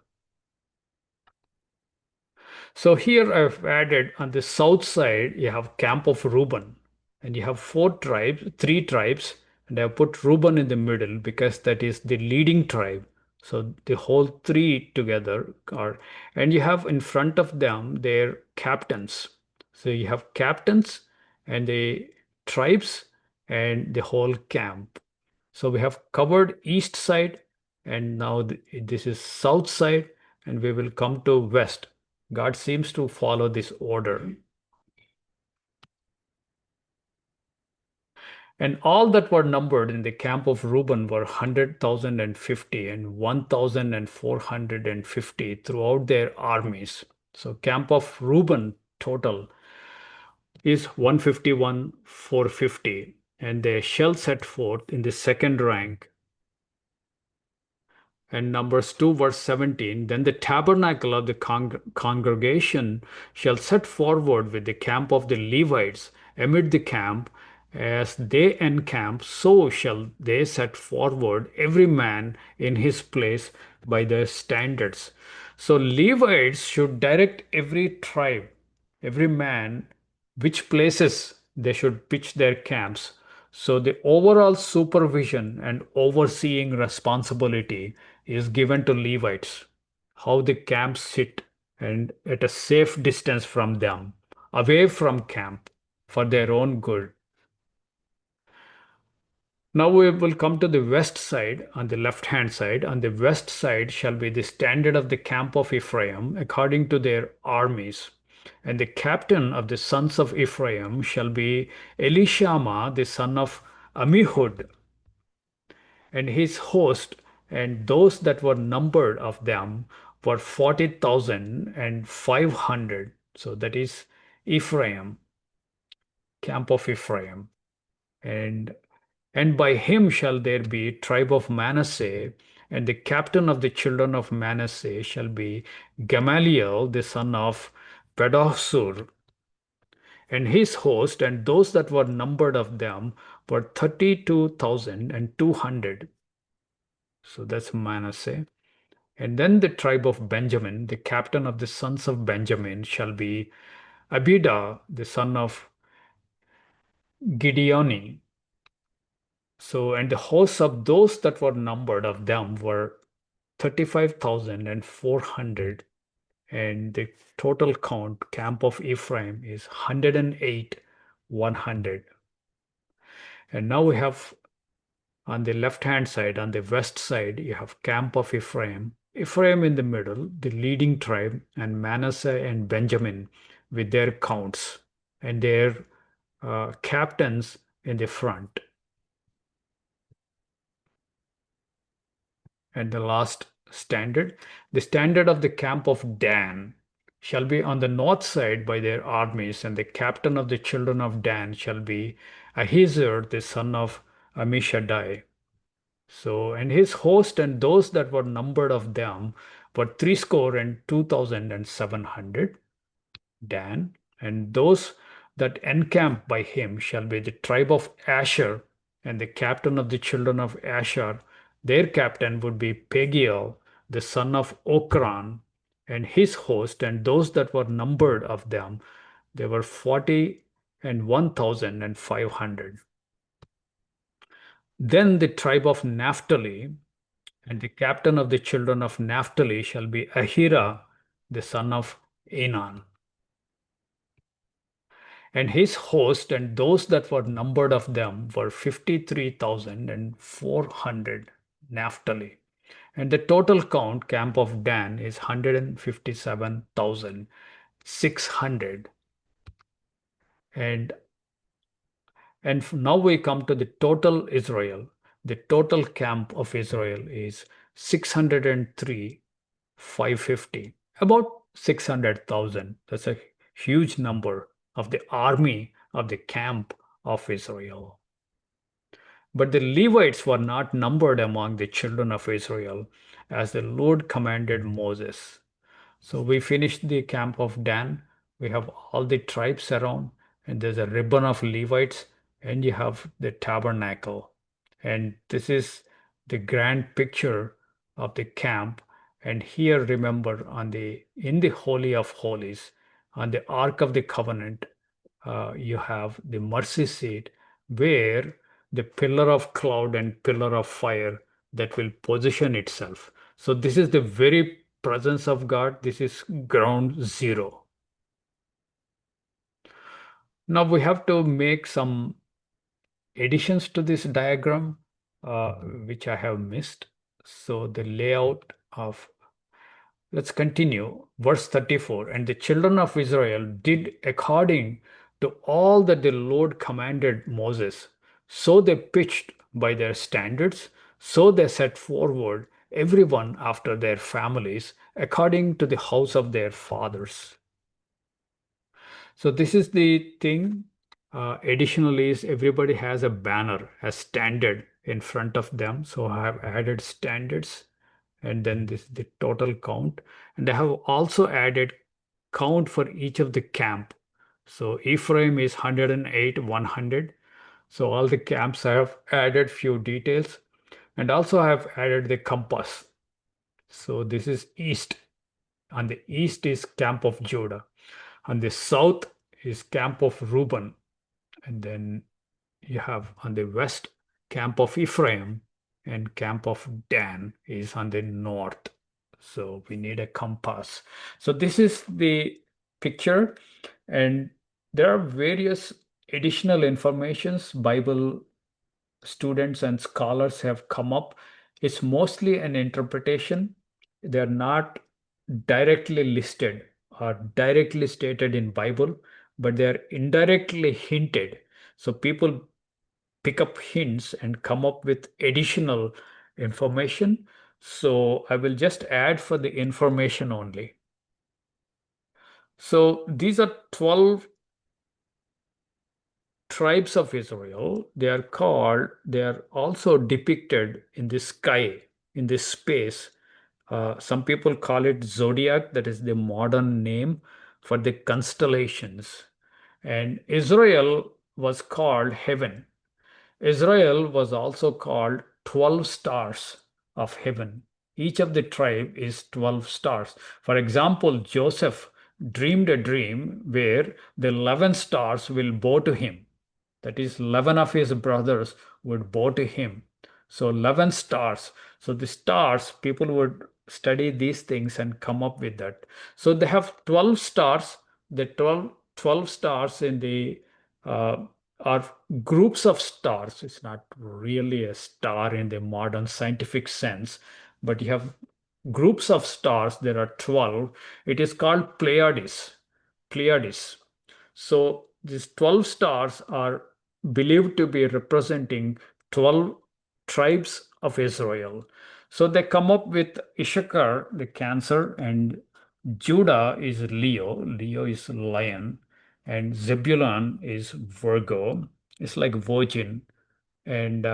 So here I've added on the south side, you have camp of Reuben, and you have three tribes, and I've put Reuben in the middle because that is the leading tribe. So the whole three together are, and you have in front of them their captains. So you have captains and the tribes and the whole camp. So we have covered east side, and now this is south side, and we will come to west. God seems to follow this order. And all that were numbered in the camp of Reuben were 100,050 and 1,450 throughout their armies. So camp of Reuben total is 151, 450, and they shall set forth in the second rank. And Numbers 2, verse 17, then the tabernacle of the congregation shall set forward with the camp of the Levites amid the camp. As they encamp, so shall they set forward every man in his place by their standards. So Levites should direct every tribe, every man, which places they should pitch their camps. So the overall supervision and overseeing responsibility is given to Levites, how the camps sit and at a safe distance from them, away from camp for their own good. Now we will come to the west side, on the left hand side. On the west side shall be the standard of the camp of Ephraim according to their armies. And the captain of the sons of Ephraim shall be Elishama, the son of Amihud, and his host, and those that were numbered of them were 40,500. So that is Ephraim, camp of Ephraim. And by him shall there be tribe of Manasseh, and the captain of the children of Manasseh shall be Gamaliel, the son of Pedahsur, and his host, and those that were numbered of them were 32,200. So that's Manasseh. And then the tribe of Benjamin, the captain of the sons of Benjamin, shall be Abidah, the son of Gideoni. So, and the hosts of those that were numbered of them were 35,400. And the total count, camp of Ephraim, is 108, 100. And now we have on the left hand side, on the west side, you have camp of Ephraim. Ephraim in the middle, the leading tribe, and Manasseh and Benjamin with their counts and their captains in the front. And the last standard, the standard of the camp of Dan shall be on the north side by their armies, and the captain of the children of Dan shall be Ahiezer, the son of Ammishaddai. So, and his host and those that were numbered of them were threescore and 2,700. Dan, and those that encamp by him shall be the tribe of Asher, and the captain of the children of Asher, their captain would be Pagiel, the son of Okran, and his host, and those that were numbered of them, they were 40 and 1,500. Then the tribe of Naphtali, and the captain of the children of Naphtali shall be Ahira, the son of Enan, and his host, and those that were numbered of them were 53,400. Naphtali. And the total count, camp of Dan, is 157,600. And now we come to the total Israel. The total camp of Israel is 603, 550, about 600,000. That's a huge number of the army of the camp of Israel. But the Levites were not numbered among the children of Israel, as the Lord commanded Moses. So we finished the camp of Dan. We have all the tribes around, and there's a ribbon of Levites, and you have the tabernacle. And this is the grand picture of the camp. And here, remember, in the Holy of Holies, on the Ark of the Covenant, you have the mercy seat where the pillar of cloud and pillar of fire that will position itself. So this is the very presence of God. This is ground zero. Now we have to make some additions to this diagram, which I have missed. So the layout of, let's continue. Verse 34. And the children of Israel did according to all that the Lord commanded Moses. So they pitched by their standards. So they set forward everyone after their families, according to the house of their fathers. So this is the thing. Additionally, is everybody has a banner, a standard in front of them. So I have added standards, and then this is the total count. And I have also added count for each of the camp. So Ephraim is 108, 100. So all the camps I have added few details, and also I have added the compass. So this is east. On the east is camp of Judah. On the south is camp of Reuben. And then you have on the west camp of Ephraim, and camp of Dan is on the north. So we need a compass. So this is the picture, and there are various additional informations Bible students and scholars have come up. It's mostly an interpretation. They're not directly listed or directly stated in Bible, but they're indirectly hinted. So people pick up hints and come up with additional information. So I will just add for the information only. So these are 12 tribes of Israel. They are also depicted in the sky, in this space. Some people call it zodiac, that is the modern name for the constellations. And Israel was called heaven. Israel was also called 12 stars of heaven. Each of the tribe is 12 stars. For example, Joseph dreamed a dream where the 11 stars will bow to him. That is, 11 of his brothers would bow to him. So 11 stars. So the stars, people would study these things and come up with that. So they have 12 stars. The 12 stars in the uh, are groups of stars. It's not really a star in the modern scientific sense, but you have groups of stars. There are 12. It is called Pleiades. Pleiades. So these 12 stars are believed to be representing 12 tribes of Israel. So they come up with Issachar, the Cancer, and Judah is Leo. Leo is lion, and Zebulun is Virgo. It's like virgin, and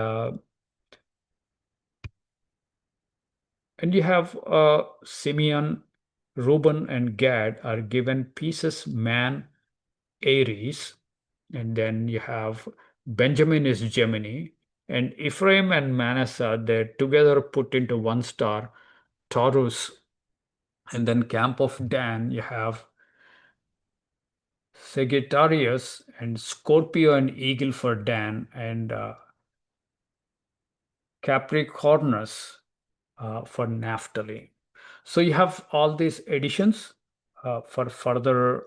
you have Simeon, Reuben, and Gad are given pieces man, Aries, and then you have Benjamin is Gemini, and Ephraim and Manasseh, they're together put into one star, Taurus, and then camp of Dan, you have Sagittarius and Scorpio and Eagle for Dan, and Capricornus for Naphtali. So you have all these additions for further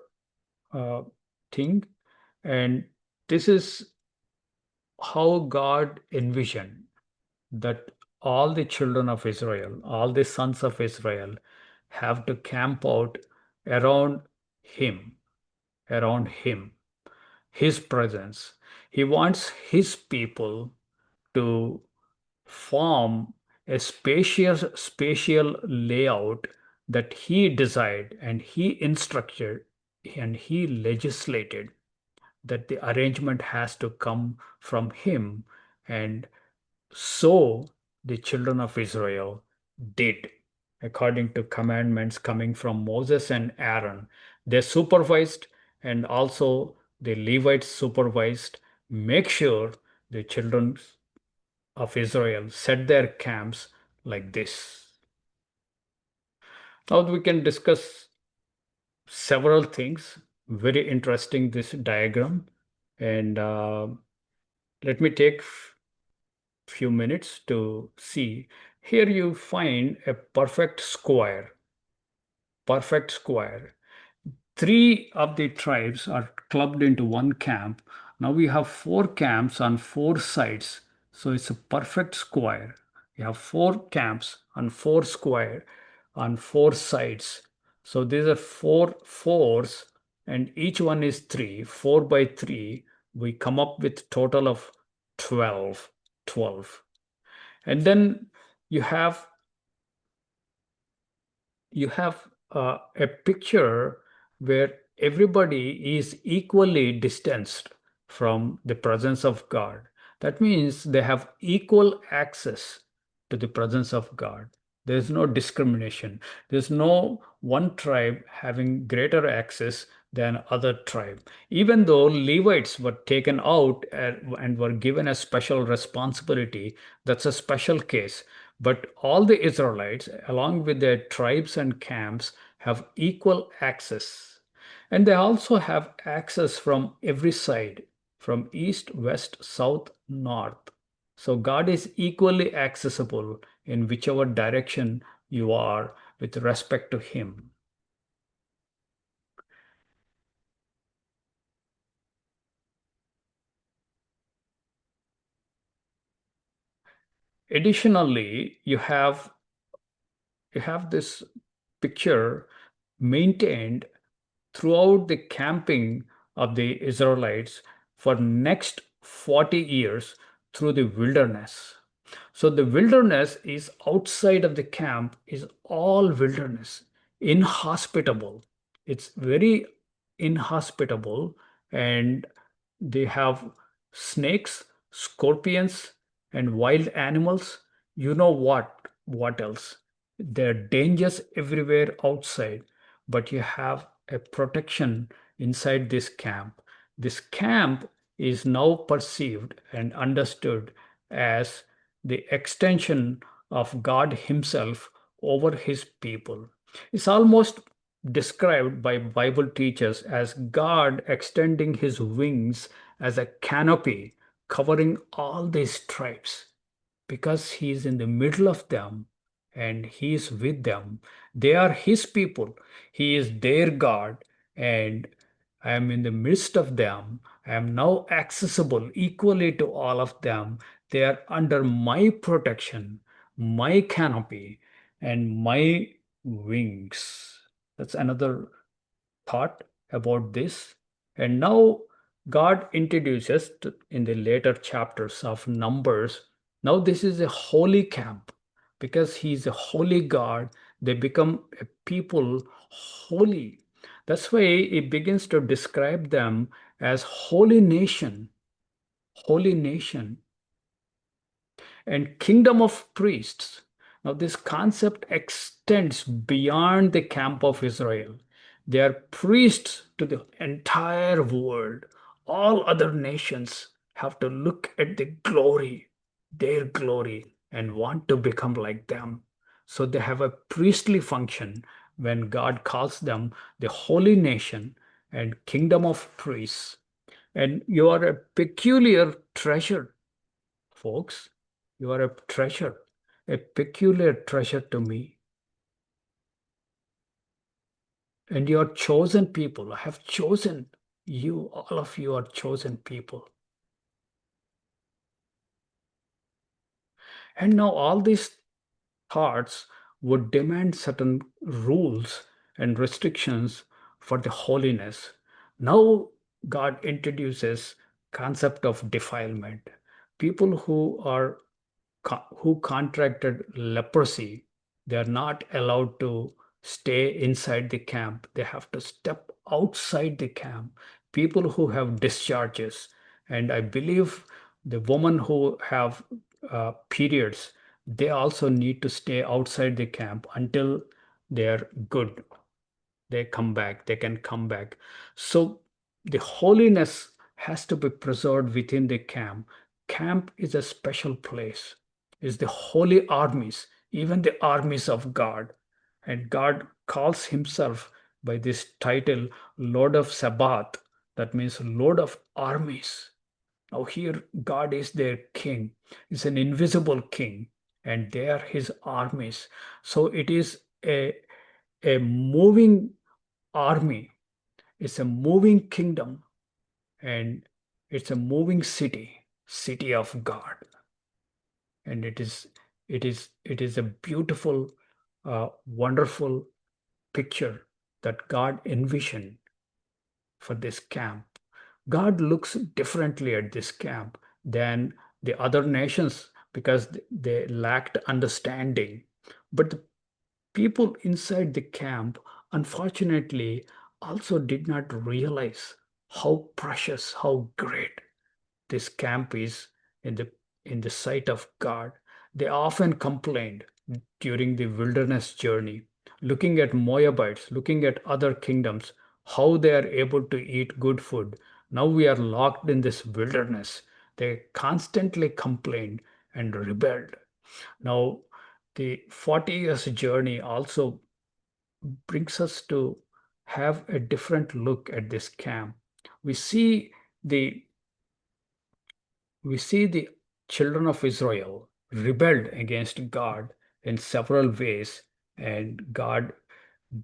uh, thing, and this is how God envisioned that all the children of Israel, all the sons of Israel, have to camp out around Him, around Him, His presence. He wants His people to form a spacious spatial layout that He desired and He instructed and He legislated, that the arrangement has to come from Him. And so the children of Israel did, according to commandments coming from Moses and Aaron. They supervised, and also the Levites supervised. Make sure the children of Israel set their camps like this. Now we can discuss several things. Very interesting, this diagram. And let me take few minutes to see. Here you find a perfect square. Three of the tribes are clubbed into one camp. Now we have four camps on four sides. So it's a perfect square. You have four camps on four square on four sides. So these are four fours, and each one is three. 4 by 3. We come up with total of 12. 12. And then you have you have a picture where everybody is equally distanced from the presence of God. That means they have equal access to the presence of God. There's no discrimination. There's no one tribe having greater access than other tribe. Even though Levites were taken out and were given a special responsibility, that's a special case. But all the Israelites, along with their tribes and camps, have equal access. And they also have access from every side, from east, west, south, north. So God is equally accessible in whichever direction you are with respect to Him. Additionally, you have this picture maintained throughout the camping of the Israelites for next 40 years through the wilderness. So the wilderness is outside of the camp, is all wilderness, inhospitable. It's very inhospitable, and they have snakes, scorpions, and wild animals. You know what else? There are dangers everywhere outside, but you have a protection inside this camp. This camp is now perceived and understood as the extension of God Himself over His people. It's almost described by Bible teachers as God extending His wings as a canopy covering all these tribes because He is in the middle of them and He is with them. They are His people. He is their God, and I am in the midst of them. I am now accessible equally to all of them. They are under my protection, my canopy, and my wings. That's another thought about this. And now God introduces in the later chapters of Numbers. Now this is a holy camp because He's a holy God. They become a people holy. That's why it begins to describe them as holy nation and kingdom of priests. Now, this concept extends beyond the camp of Israel. They are priests to the entire world. All other nations have to look at the glory, their glory, and want to become like them. So they have a priestly function when God calls them the holy nation and kingdom of priests. And you are a peculiar treasure, folks. You are a treasure, a peculiar treasure to me. And you are chosen people. I have chosen you. All of you are chosen people. And now all these thoughts would demand certain rules and restrictions for the holiness. Now God introduces concept of defilement. People who contracted leprosy, they are not allowed to stay inside the camp. They have to step outside the camp. People who have discharges, and I believe the women who have periods, they also need to stay outside the camp until they are good. They can come back. So the holiness has to be preserved within the camp. Camp is a special place. Is the holy armies, even the armies of God. And God calls Himself by this title, Lord of Sabbath. That means Lord of armies. Now here God is their king. He's an invisible king. and they are his armies. So it is a moving army, it's a moving kingdom, and it's a moving city, city of God. And it is a beautiful, wonderful picture that God envisioned for this camp. God looks differently at this camp than the other nations because they lacked understanding. But the people inside the camp, unfortunately, also did not realize how precious, how great this camp is in the sight of God. They often complained during the wilderness journey, looking at Moabites, looking at other kingdoms, how they are able to eat good food. Now we are locked in this wilderness. They constantly complained and rebelled. Now, the 40 years journey also brings us to have a different look at this camp. We see the we see the children of Israel rebelled against God in several ways, and God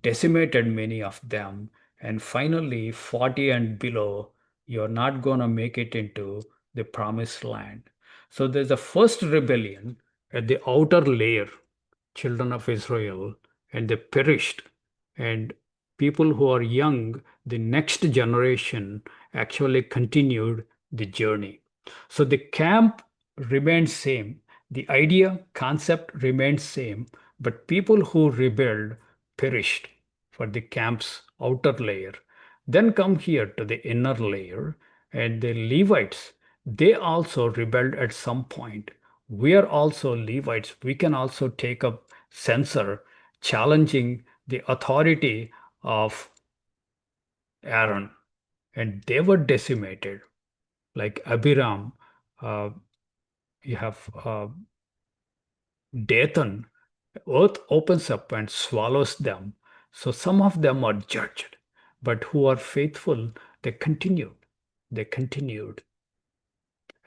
decimated many of them. And finally, 40 and below, you're not going to make it into the promised land. So there's a first rebellion at the outer layer, children of Israel, and they perished. And people who are young, the next generation, actually continued the journey. So the camp remained same. The idea, concept remained same, but people who rebelled perished for the camp's outer layer. Then come here to the inner layer, and the Levites, they also rebelled at some point. We are also Levites. We can also take up censer, challenging the authority of Aaron, and they were decimated. Like Abiram, uh, you have Dathan, earth opens up and swallows them. So some of them are judged, but who are faithful, they continued. They continued.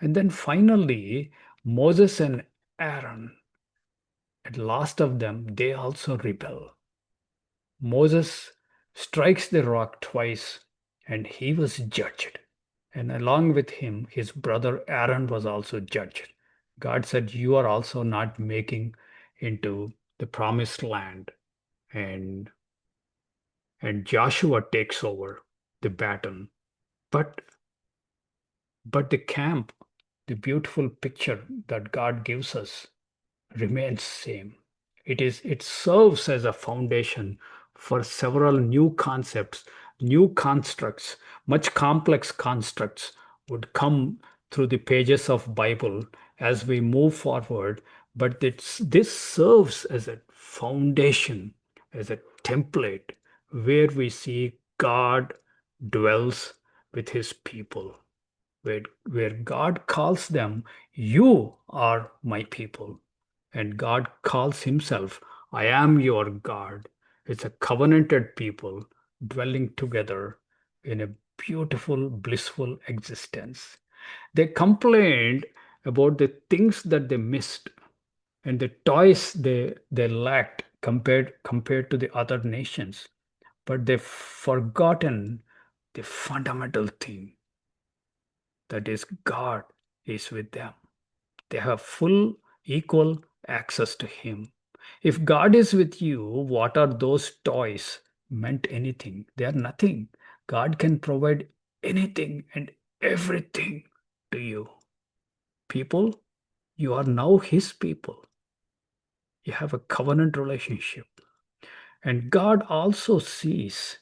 And then finally, Moses and Aaron, at last of them, they also rebel. Moses strikes the rock twice and he was judged. And along with him, his brother Aaron was also judged. God said, you are also not making into the promised land. And, and Joshua takes over the baton. But, but the camp, the beautiful picture that God gives us remains same. It serves as a foundation for several new concepts, new constructs, much complex constructs would come through the pages of Bible as we move forward. But this serves as a foundation, as a template where we see God dwells with his people, where God calls them, you are my people. And God calls himself, I am your God. It's a covenanted people dwelling together in a beautiful, blissful existence. They complained about the things that they missed and the toys they lacked compared to the other nations. But they've forgotten the fundamental thing, that is, God is with them. They have full, equal access to Him. If God is with you, what are those toys meant anything? They are nothing. God can provide anything and everything to you. People, you are now His people. You have a covenant relationship. And God also sees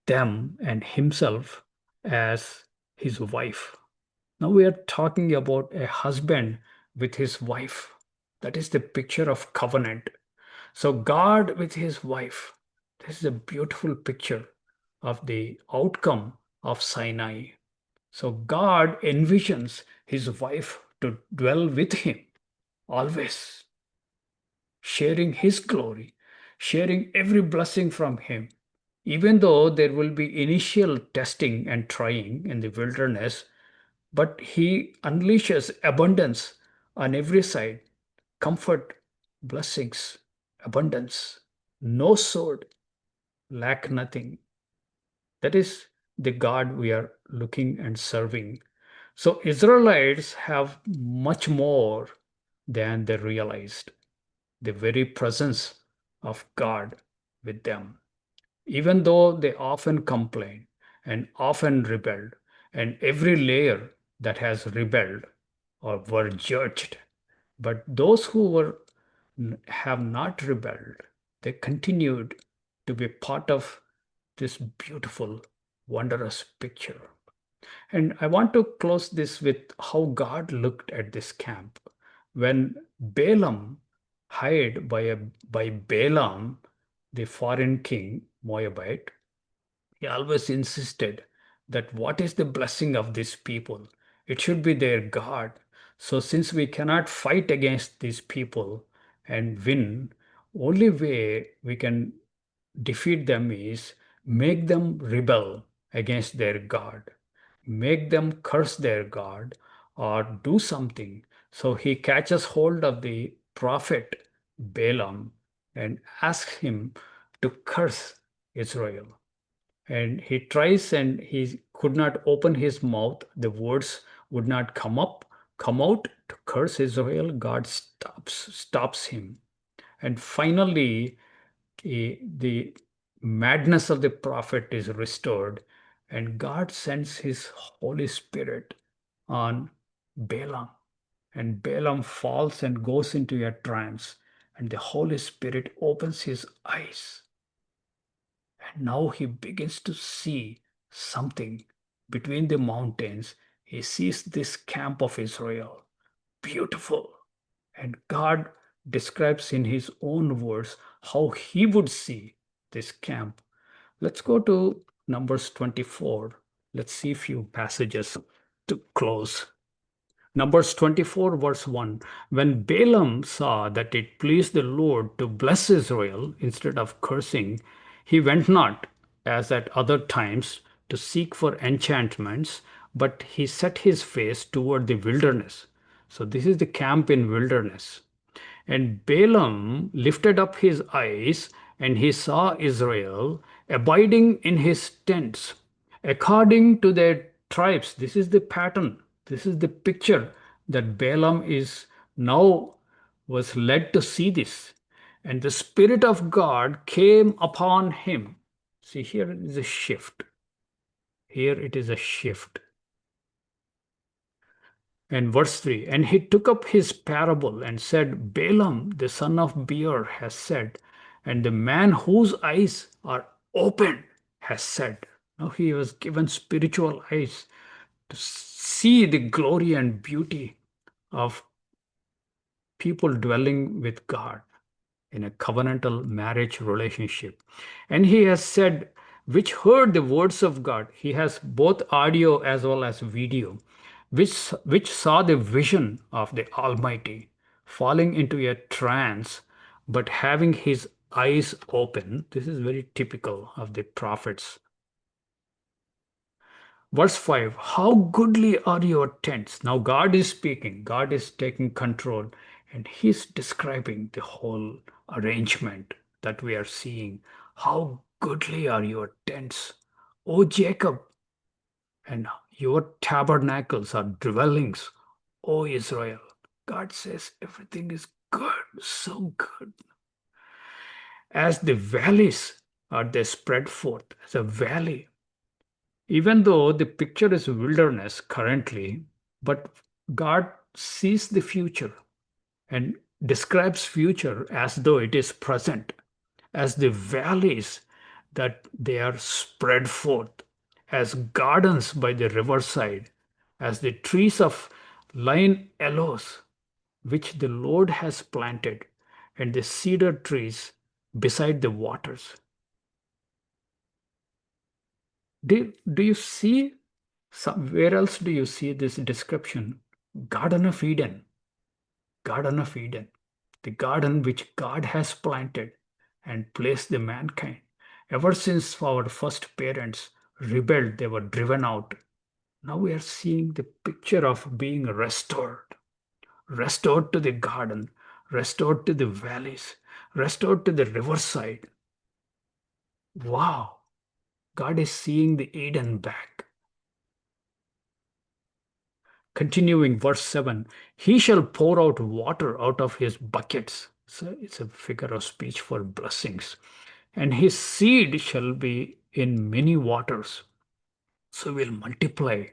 them and Himself as His wife. Now we are talking about a husband with his wife. That is the picture of covenant. So God with his wife. This is a beautiful picture of the outcome of Sinai. So God envisions his wife to dwell with him always, sharing his glory, sharing every blessing from him. Even though there will be initial testing and trying in the wilderness, but he unleashes abundance on every side. comfort, blessings, abundance, no sword, lack nothing. That is the God we are looking and serving. So Israelites have much more than they realized. The very presence of God with them. Even though they often complain and often rebelled, and every layer that has rebelled or were judged, but those who have not rebelled, they continued to be part of this beautiful, wondrous picture. And I want to close this with how God looked at this camp. When Balaam hired by Balaam, the foreign king, Moabite, he always insisted that what is the blessing of these people? It should be their God. So since we cannot fight against these people and win, only way we can defeat them is make them rebel against their God, make them curse their God or do something. So he catches hold of the prophet Balaam and asks him to curse Israel. And he tries and he could not open his mouth. The words would not come out to curse Israel. God stops him. And finally, the madness of the prophet is restored, and God sends his Holy Spirit on Balaam. And Balaam falls and goes into a trance, and the Holy Spirit opens his eyes. And now he begins to see something between the mountains. He sees this camp of Israel, beautiful. And God describes in his own words how he would see this camp. Let's go to Numbers 24. Let's see a few passages to close. Numbers 24, verse 1. When Balaam saw that it pleased the Lord to bless Israel instead of cursing, he went not, as at other times, to seek for enchantments, but he set his face toward the wilderness. So, this is the camp in wilderness. And Balaam lifted up his eyes, and he saw Israel abiding in his tents, according to their tribes. This is the pattern. This is the picture that Balaam is now was led to see this. And the Spirit of God came upon him. See, here is a shift. Here it is a shift. And verse 3, and he took up his parable and said, Balaam, the son of Beor, has said, and the man whose eyes are opened has said. Now he was given spiritual eyes to see the glory and beauty of people dwelling with God in a covenantal marriage relationship. And he has said, which heard the words of God. He has both audio as well as video, which saw the vision of the Almighty, falling into a trance, but having his eyes open. This is very typical of the prophets. Verse 5, how goodly are your tents. Now God is speaking, God is taking control, and he's describing the whole arrangement that we are seeing. How goodly are your tents, O Jacob, and your tabernacles are dwellings, O Israel. God says everything is good, so good. As the valleys are they spread forth, as a valley, even though the picture is wilderness currently, but God sees the future and describes future as though it is present, as the valleys that they are spread forth, as gardens by the riverside, as the trees of line aloes, which the Lord has planted, and the cedar trees beside the waters. Do you see where else do you see this description? Garden of Eden. Garden of Eden. The garden which God has planted and placed the mankind. Ever since our first parents rebelled, they were driven out. Now we are seeing the picture of being restored. Restored to the garden, restored to the valleys, restored to the riverside. Wow, God is seeing the Eden back. Continuing verse 7, he shall pour out water out of his buckets. So it's a figure of speech for blessings. And his seed shall be in many waters. So will multiply.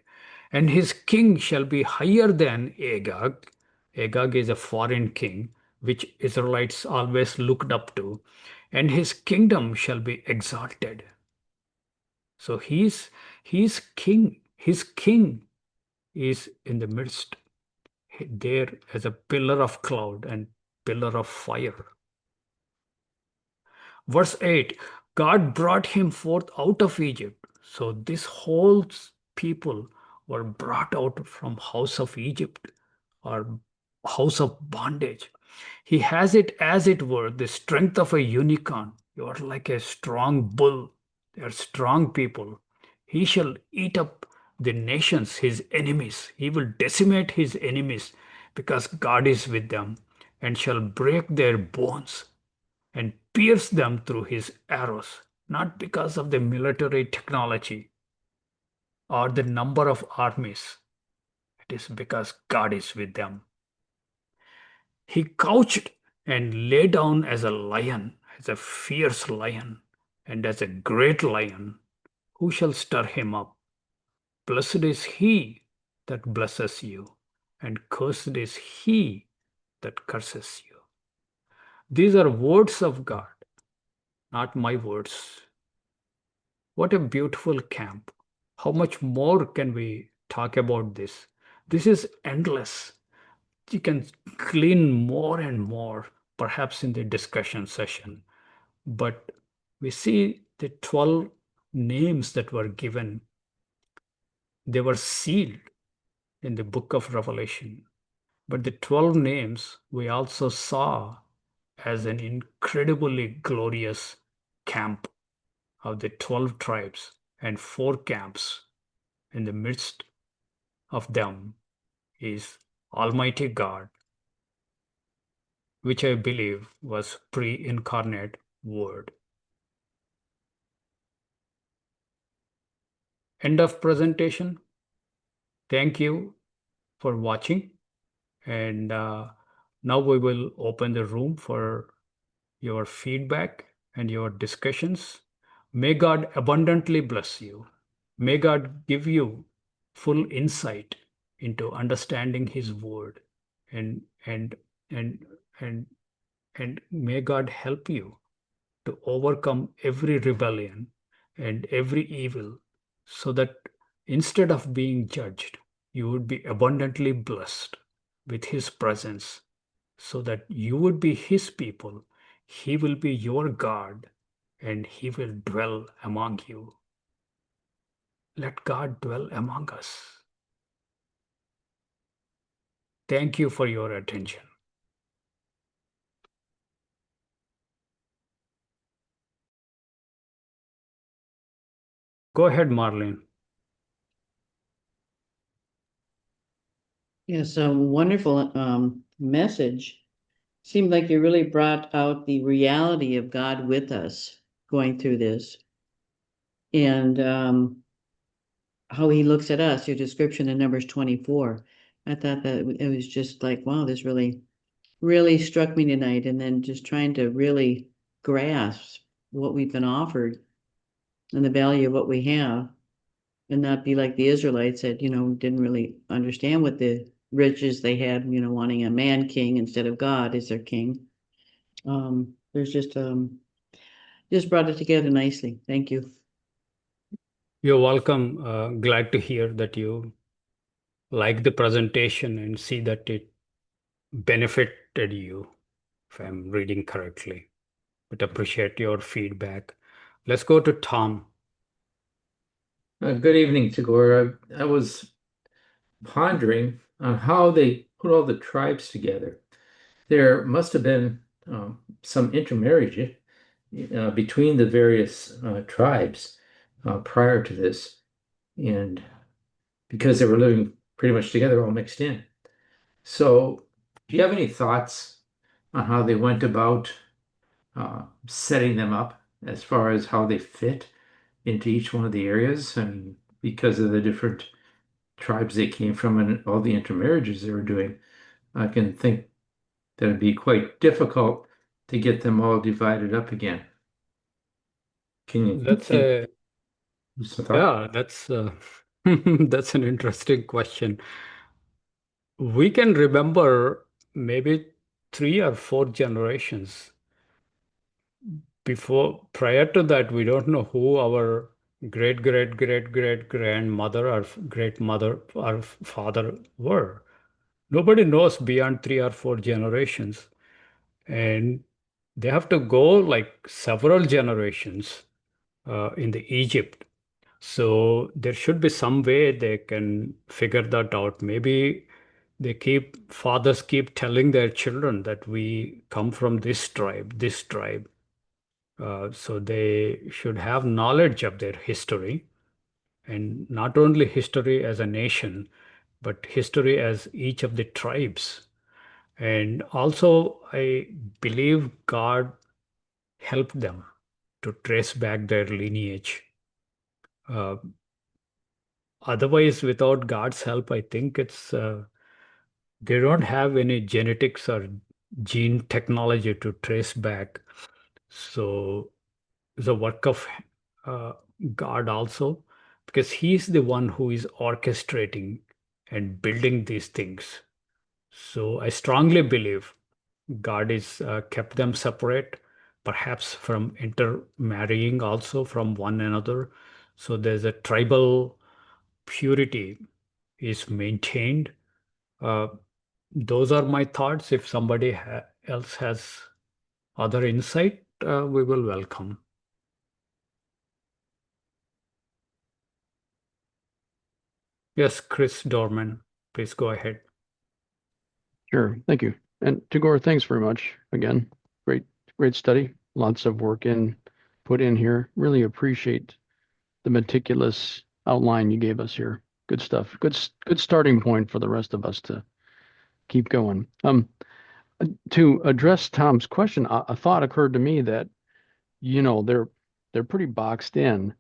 And his king shall be higher than Agag. Agag is a foreign king, which Israelites always looked up to. And his kingdom shall be exalted. So he's king. His king is in the midst there as a pillar of cloud and pillar of fire. Verse 8, God brought him forth out of Egypt. So this whole people were brought out from house of Egypt or house of bondage. He has it as it were the strength of a unicorn. You are like a strong bull. They are strong people. He shall eat up the nations, his enemies. He will decimate his enemies because God is with them and shall break their bones and pierce them through his arrows, not because of the military technology or the number of armies. It is because God is with them. He couched and lay down as a lion, as a fierce lion, and as a great lion. Who shall stir him up? Blessed is he that blesses you, and cursed is he that curses you. These are words of God, not my words. What a beautiful camp. How much more can we talk about this? This is endless. You can glean more and more, perhaps in the discussion session. But we see the 12 names that were given, they were sealed in the book of Revelation. But the 12 names we also saw as an incredibly glorious camp of the 12 tribes and 4 camps. In the midst of them is Almighty God, which I believe was pre-incarnate Word. End of presentation. Thank you for watching. And now we will open the room for your feedback and your discussions. May God abundantly bless you. May God give you full insight into understanding His Word, and and and and and may God help you to overcome every rebellion and every evil, so that instead of being judged, you would be abundantly blessed with His presence, so that you would be His people. He will be your God, and He will dwell among you. Let God dwell among us. Thank you for your attention. Go ahead, Marlene. Yes, a wonderful message. Seemed like you really brought out the reality of God with us going through this, and how he looks at us, your description in Numbers 24. I thought that it was just like, wow, this really struck me tonight. And then just trying to really grasp what we've been offered and the value of what we have, and not be like the Israelites that, didn't really understand what the riches they had, wanting a man king instead of God as their king. There's just brought it together nicely. Thank you. You're welcome. Glad to hear that you like the presentation and see that it benefited you, if I'm reading correctly. But appreciate your feedback. Let's go to Tom. Good evening, Tagore. I was pondering on how they put all the tribes together. There must have been some intermarriage between the various tribes prior to this, and because they were living pretty much together, all mixed in. So, do you have any thoughts on how they went about setting them up as far as how they fit into each one of the areas, and because of the different tribes they came from and all the intermarriages they were doing, I can think that it'd be quite difficult to get them all divided up again. That's Can a you some thought? Yeah, that's that's an interesting question. We can remember maybe 3 or 4 generations before. Prior to that, we don't know who our great great great great grandmother or great mother or father were. Nobody knows beyond 3 or 4 generations, and they have to go like several generations in the Egypt. So there should be some way they can figure that out. Maybe fathers keep telling their children that we come from this tribe, this tribe. So they should have knowledge of their history, and not only history as a nation, but history as each of the tribes. And also, I believe God helped them to trace back their lineage. Uh, Otherwise, without God's help, I think they don't have any genetics or gene technology to trace back. So the work of uh, God also, because He's the one who is orchestrating and building these things. So I strongly believe God is kept them separate, perhaps from intermarrying also from one another. So there's a tribal purity is maintained. Uh, those are my thoughts. If somebody else has other insight, we will welcome. Yes, Chris Dorman, please go ahead. Sure. Thank you. And Tagore, thanks very much again. Great, great study. Lots of work put in here. Really appreciate the meticulous outline you gave us here. Good stuff. Good starting point for the rest of us to keep going. To address Tom's question, a thought occurred to me that, they're pretty boxed in,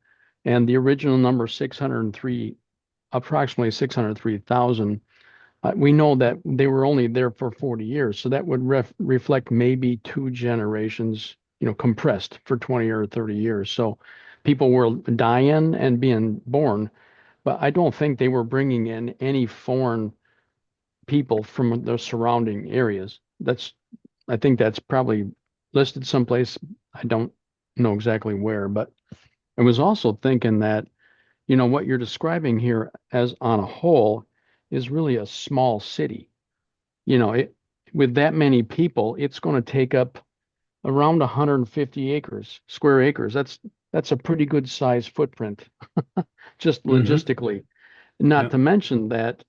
and the original number 603, approximately 603,000. We know that they were only there for 40 years, so that would reflect maybe 2 generations, compressed for 20 or 30 years. So people were dying and being born, but I don't think they were bringing in any foreign people from the surrounding areas. I think that's probably listed someplace. I don't know exactly where, but I was also thinking that, what you're describing here as on a whole is really a small city. With that many people, it's going to take up around 150 square acres. That's a pretty good size footprint, just Hmm. logistically. Not Yeah. to mention that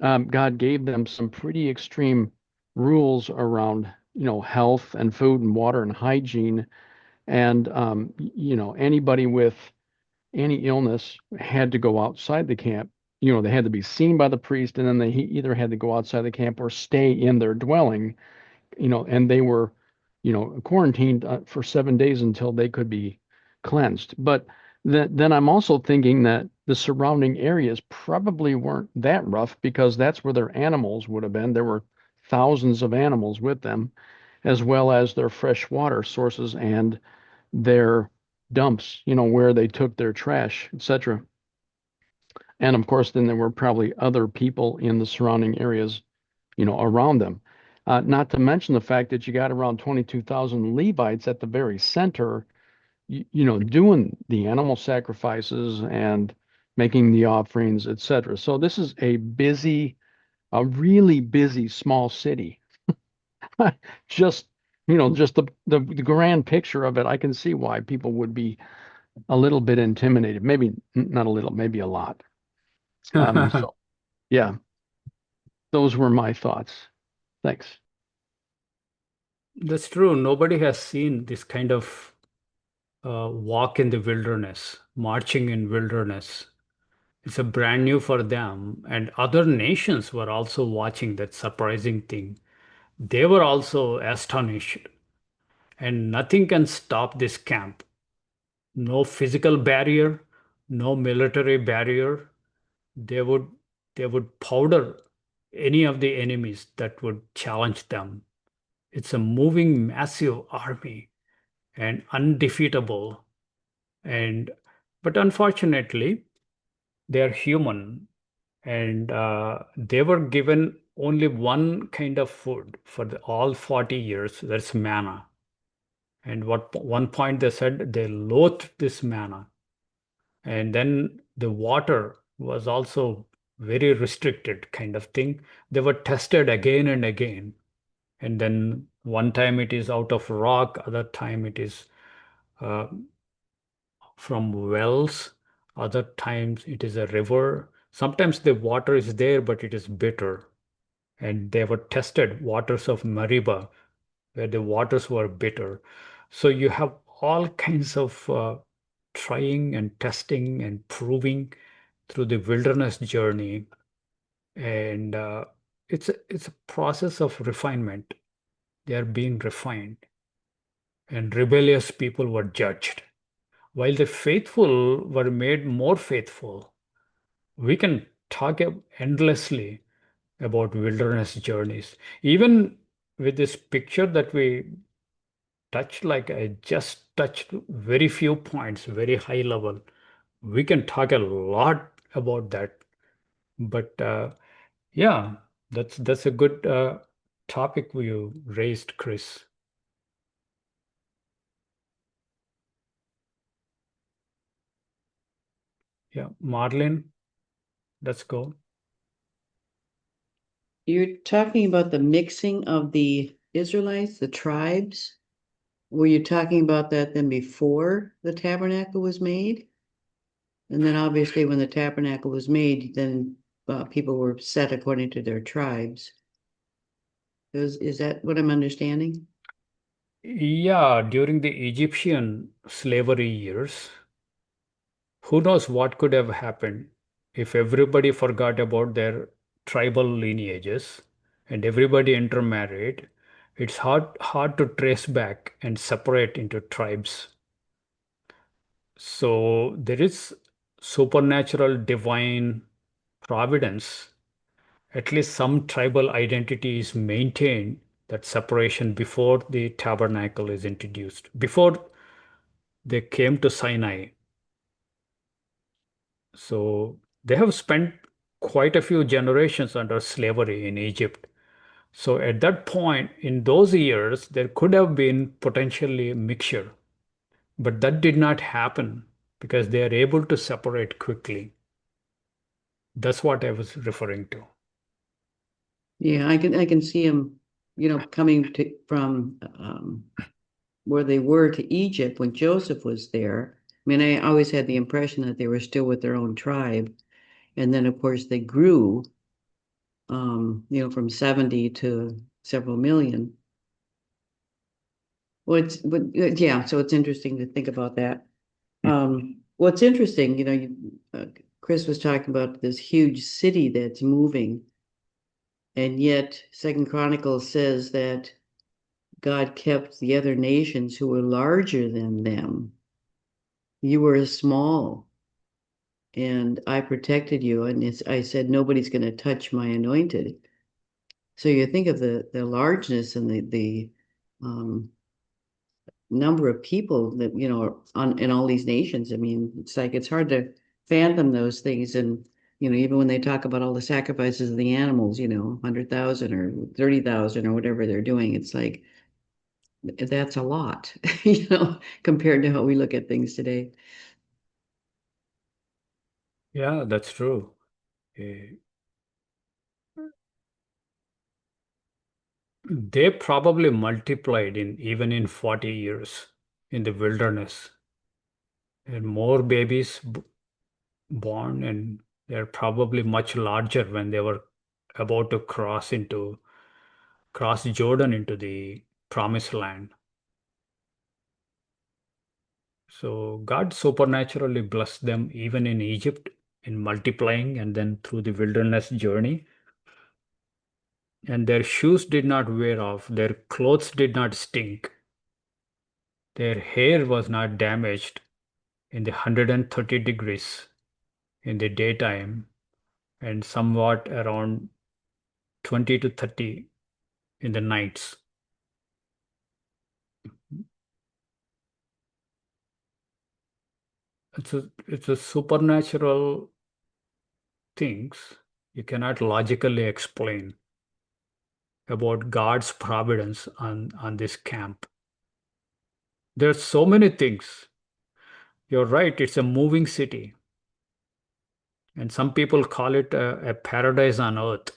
God gave them some pretty extreme rules around, health and food and water and hygiene. And, anybody with any illness had to go outside the camp. They had to be seen by the priest, and then they either had to go outside the camp or stay in their dwelling, and they were, quarantined for 7 days until they could be cleansed. But then I'm also thinking that the surrounding areas probably weren't that rough because that's where their animals would have been. There were thousands of animals with them, as well as their fresh water sources and their dumps, where they took their trash, etc. And of course, then there were probably other people in the surrounding areas, around them. Not to mention the fact that you got around 22,000 Levites at the very center, doing the animal sacrifices and making the offerings, etc. So this is a really busy small city. Just, just the grand picture of it, I can see why people would be a little bit intimidated. Maybe not a little, maybe a lot. So yeah, those were my thoughts. Thanks. That's true. Nobody has seen this kind of walk in the wilderness, marching in wilderness. It's a brand new for them, and other nations were also watching that surprising thing. they were also astonished, and nothing can stop this camp. No physical barrier, no military barrier. They would they would powder any of the enemies that would challenge them. It's a moving, massive army and undefeatable. And but unfortunately, they are human, and they were given only one kind of food for all 40 years. That's manna. And what one point they said they loathed this manna. And then the water was also very restricted kind of thing. They were tested again and again. And then one time it is out of rock, other time it is uh, from wells, other times it is a river. Sometimes the water is there, but it is bitter. And they were tested waters of Mariba, where the waters were bitter. So you have all kinds of trying and testing and proving through the wilderness journey. And it's a process of refinement. They are being refined. And rebellious people were judged, while the faithful were made more faithful. We can talk endlessly about wilderness journeys. Even with this picture that we touched, like I just touched very few points, very high level. We can talk a lot about that. But yeah, that's a good topic you raised, Chris. Yeah, Marlene, let's go. You're talking about the mixing of the Israelites, the tribes. Were you talking about that then before the tabernacle was made? And then obviously when the tabernacle was made, then people were set according to their tribes. Is that what I'm understanding? Yeah, during the Egyptian slavery years, who knows what could have happened if everybody forgot about their tribal lineages and everybody intermarried. It's hard to trace back and separate into tribes. So there is supernatural divine providence. At least some tribal identity is maintained, that separation before the tabernacle is introduced, before they came to Sinai. So they have spent quite a few generations under slavery in Egypt. So at that point, in those years, there could have been potentially a mixture, but that did not happen because they are able to separate quickly. That's what I was referring to. Yeah, I can see them, coming from where they were to Egypt when Joseph was there. I mean, I always had the impression that they were still with their own tribe, and then of course they grew, from 70 to several million. Yeah, so it's interesting to think about that. What's interesting, Chris was talking about this huge city that's moving, and yet Second Chronicles says that God kept the other nations who were larger than them. You were small, and I protected you. And I said, nobody's going to touch my anointed. So you think of the largeness and the um, number of people that, in all these nations. I mean, it's hard to fathom those things. And, even when they talk about all the sacrifices of the animals, 100,000 or 30,000 or whatever they're doing, it's like, that's a lot, compared to how we look at things today. Yeah, that's true. Eh, They probably multiplied in even in 40 years in the wilderness, and more babies born, and they're probably much larger when they were about to cross Jordan into the promised land. So God supernaturally blessed them even in Egypt in multiplying and then through the wilderness journey. and their shoes did not wear off, their clothes did not stink, their hair was not damaged in the 130 degrees in the daytime and somewhat around 20 to 30 in the nights. It's a supernatural things you cannot logically explain about God's providence on this camp. There's so many things. You're right, it's a moving city. And some people call it a paradise on earth.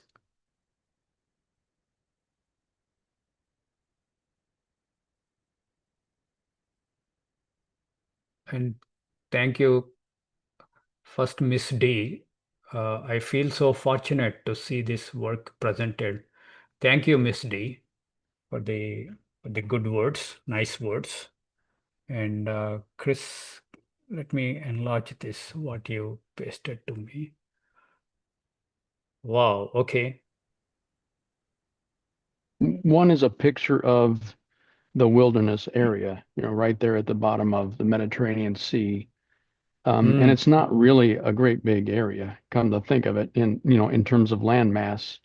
And thank you, first Miss D. I feel so fortunate to see this work presented. Thank you, Miss D, for the good words, nice words. And Chris, let me enlarge this, what you pasted to me. Wow, okay. One is a picture of the wilderness area, right there at the bottom of the Mediterranean Sea. And it's not really a great big area, come to think of it, in terms of land mass.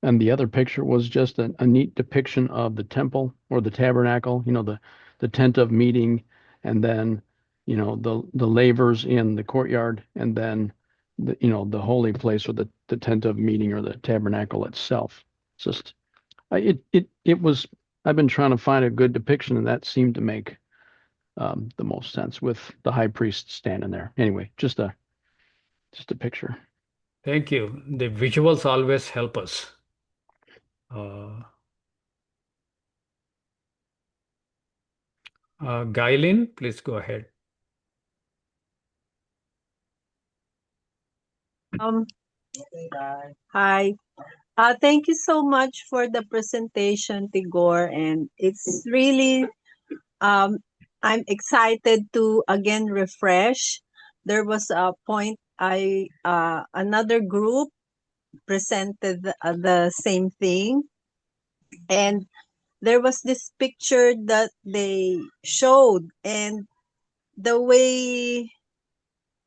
And the other picture was just a neat depiction of the temple or the tabernacle, the tent of meeting, and then, the lavers in the courtyard, and then the holy place or the tent of meeting or the tabernacle itself. It's just it was. I've been trying to find a good depiction, and that seemed to make the most sense with the high priest standing there. Anyway, just a picture. Thank you. The visuals always help us. Gailin, please go ahead. Hi. Thank you so much for the presentation, Tigor. And it's really, I'm excited to again refresh. There was a point another group presented the same thing. And there was this picture that they showed, and the way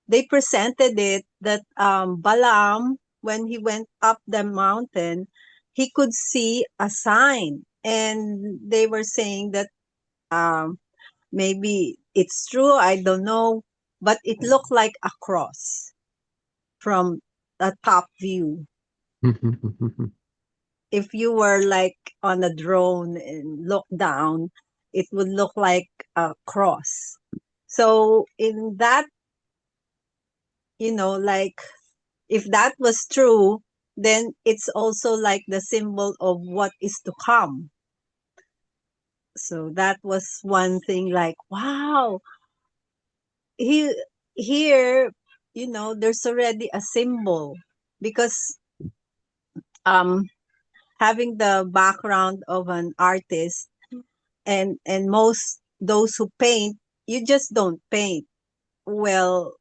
they presented it, that Balaam, when he went up the mountain, he could see a sign. And they were saying that um, maybe it's true, I don't know, but it looked like a cross from the top view. If you were like on a drone and look down, it would look like a cross. So in that, like, if that was true, then it's also like the symbol of what is to come. So that was one thing, like, wow, he here, there's already a symbol, because um having the background of an artist, and most those who paint, you just don't paint. Well,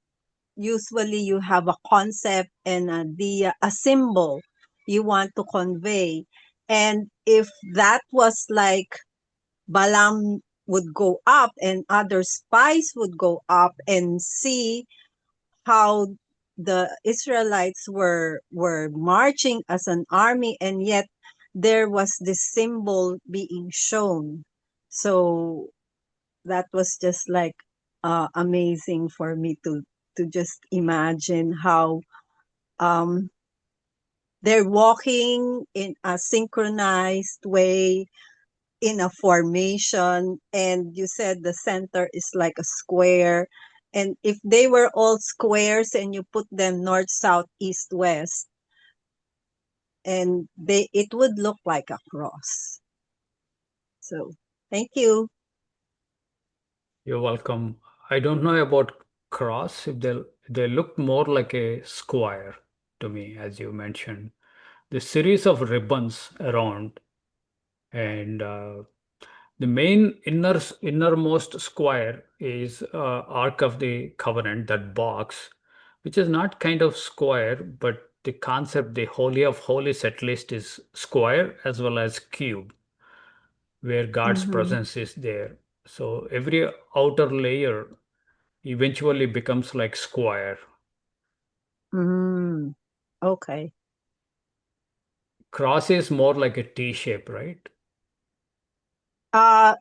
usually you have a concept and a symbol you want to convey. And if that was like Balaam would go up and other spies would go up and see how the Israelites were marching as an army, and yet there was this symbol being shown. So that was just like amazing for me to just imagine how um, they're walking in a synchronized way in a formation. And you said the center is like a square, and if they were all squares and you put them north, south, east, west, and it would look like a cross. So thank you. You're welcome. I don't know about cross. If they look more like a square to me, as you mentioned. The series of ribbons around, and the main innermost square is Ark of the Covenant, that box, which is not kind of square, but the concept, the Holy of Holies at least is square as well as cube, where God's Mm-hmm. presence is there. So every outer layer eventually becomes like square. Mm. Okay. Cross is more like a T shape, right?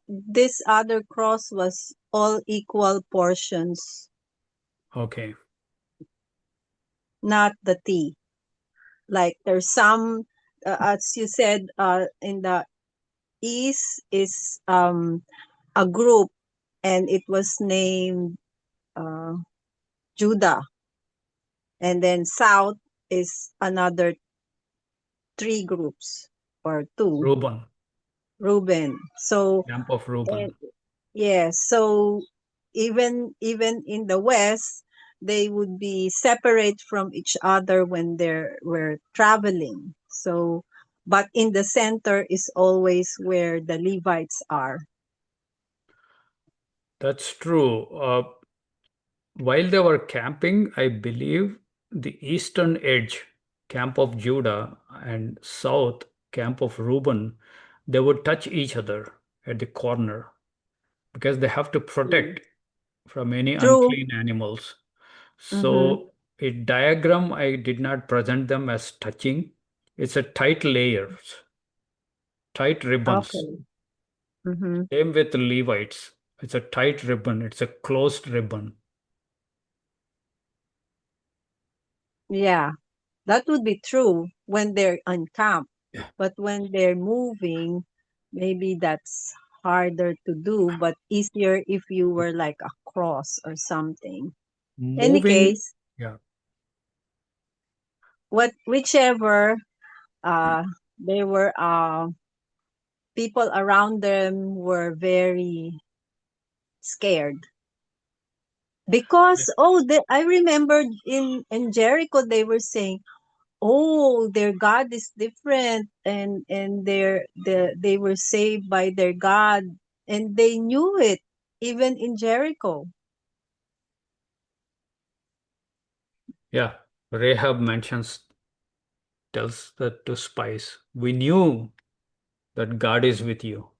This other cross was all equal portions, Okay. not the T. Like there's some, as you said, in the east is a group, and it was named uh, Judah, and then south is another three groups or two, Reuben, Reuben. So camp of and Reuben. yes, so even in the west, they would be separate from each other when they were traveling. So, but in the center is always where the Levites are. That's true. While they were camping, I believe the eastern edge, camp of Judah, and south, camp of Reuben, they would touch each other at the corner because they have to Mm. protect from any True. unclean animals. Mm-hmm. So, a diagram, I did not present them as touching. It's a tight layers, tight ribbons. Okay. Mm-hmm. Same with Levites. It's a tight ribbon, it's a closed ribbon. Yeah, that would be true when they're on camp. Yeah. But when they're moving, maybe that's harder to do, but easier if you were like a cross or something. Any Moving, case, yeah. whichever uh they were people around them were very scared because I remembered in Jericho they were saying, oh, their God is different, and they were saved by their God, and they knew it even in Jericho. Yeah, Rahab mentions, tells that to spies, we knew that God is with you.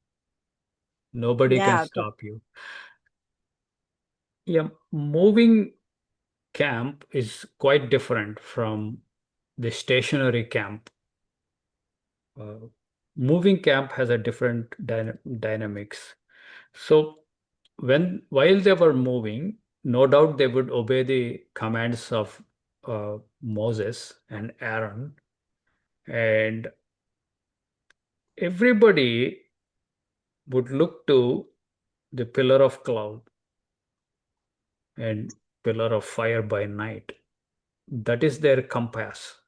Nobody can Yeah. stop you. Yeah, moving camp is quite different from the stationary camp. Uh, Moving camp has a different dynamics. So while they were moving, no doubt they would obey the commands of Moses and Aaron, and everybody would look to the pillar of cloud and pillar of fire by night. That is their compass.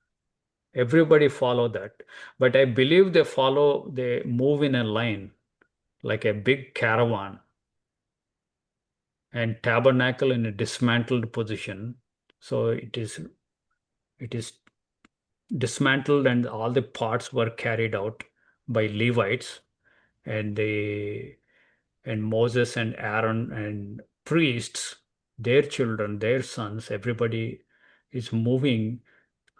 Everybody follow that. But I believe they move in a line like a big caravan and tabernacle in a dismantled position. So it is dismantled and all the parts were carried out by Levites, and they and Moses and Aaron and priests, their children, their sons, everybody is moving.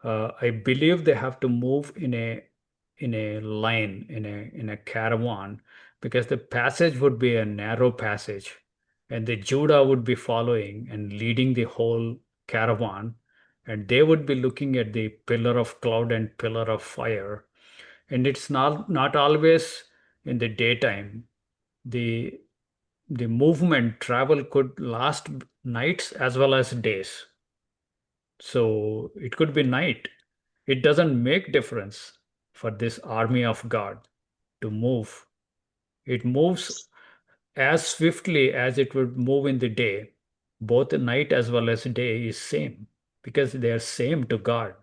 I believe they have to move in a line, in a caravan, because the passage would be a narrow passage, and the Judah would be following and leading the whole caravan, and they would be looking at the pillar of cloud and pillar of fire. And it's not always in the daytime. The the movement travel could last nights as well as days. So it could be night. It doesn't make difference for this army of God to move. It moves as swiftly as it would move in the day. Both night as well as day is same because they are same to God.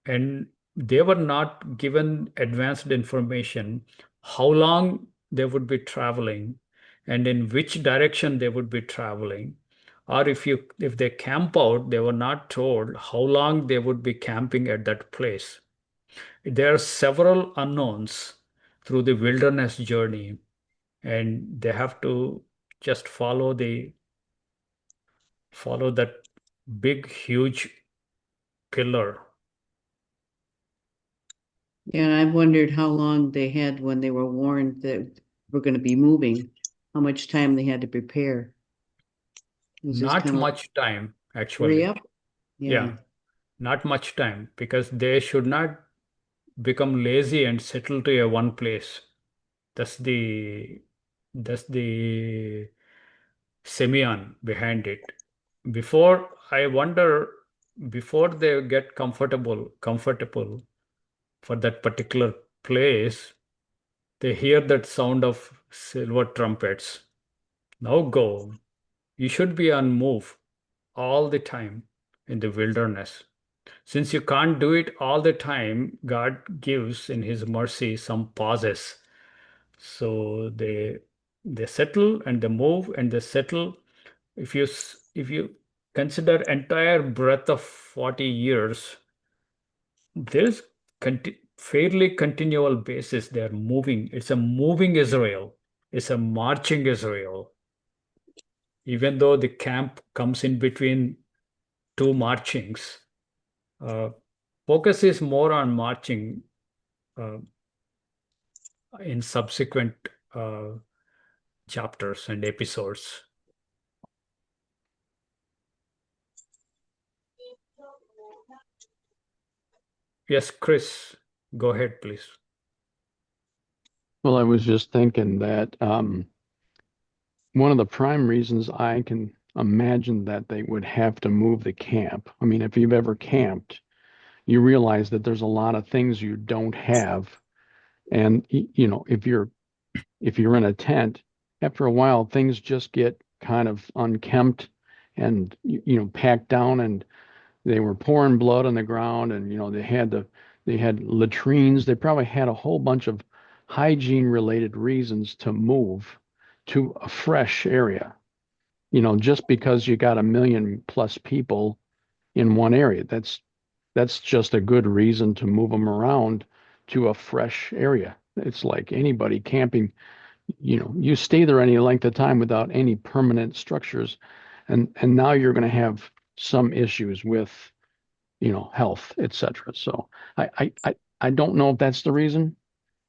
And they were not given advanced information how long they would be traveling and in which direction they would be traveling, or if they camp out, they were not told how long they would be camping at that place. There are several unknowns through the wilderness journey, and they have to just follow that big, huge pillar. Yeah, and I've wondered how long they had when they were warned that we're going to be moving, how much time they had to prepare. Was this Not kind of much time, hurry actually. up? Yeah, Yeah. not much time because they should not become lazy and settle to a one place. That's the semion behind it. Before I wonder, before they get comfortable for that particular place, they hear that sound of silver trumpets. Now go. You should be on move all the time in the wilderness. Since you can't do it all the time, God gives in His mercy some pauses. So they settle and they move and they settle. If you consider entire breadth of 40 years, there's fairly continual basis. They're moving. It's a moving Israel. It's a marching Israel. Even though the camp comes in between two marchings, uh, focus is more on marching uh, in subsequent uh, chapters and episodes. Yes, Chris, go ahead, please. Well, I was just thinking that one of the prime reasons I can imagine that they would have to move the camp. I mean, if you've ever camped, you realize that there's a lot of things you don't have. And if you're in a tent, after a while things just get kind of unkempt and packed down, and they were pouring blood on the ground, and they had latrines. They probably had a whole bunch of hygiene related reasons to move to a fresh area. Just because you got a million plus people in one area, that's just a good reason to move them around to a fresh area. It's like anybody camping, you stay there any length of time without any permanent structures, and now you're going to have some issues with health, etc. So I don't know if that's the reason,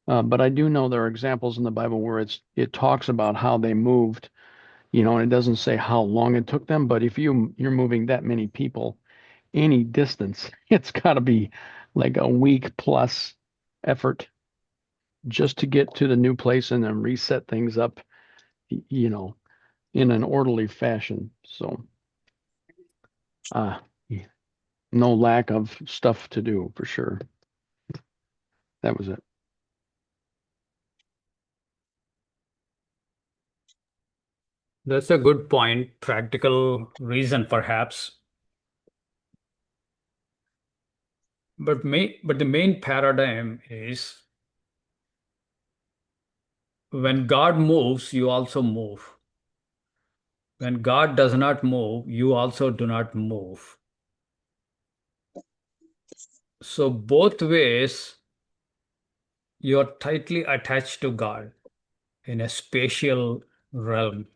but I do know there are examples in the Bible where it talks about how they moved, and it doesn't say how long it took them. But if you're moving that many people any distance, it's got to be like a week plus effort just to get to the new place and then reset things up, you know, in an orderly fashion. So, uh, no lack of stuff to do for sure. That was it. That's a good point. Practical reason, perhaps. But the main paradigm is when God moves, you also move. When God does not move, you also do not move. So both ways, you're tightly attached to God in a spatial realm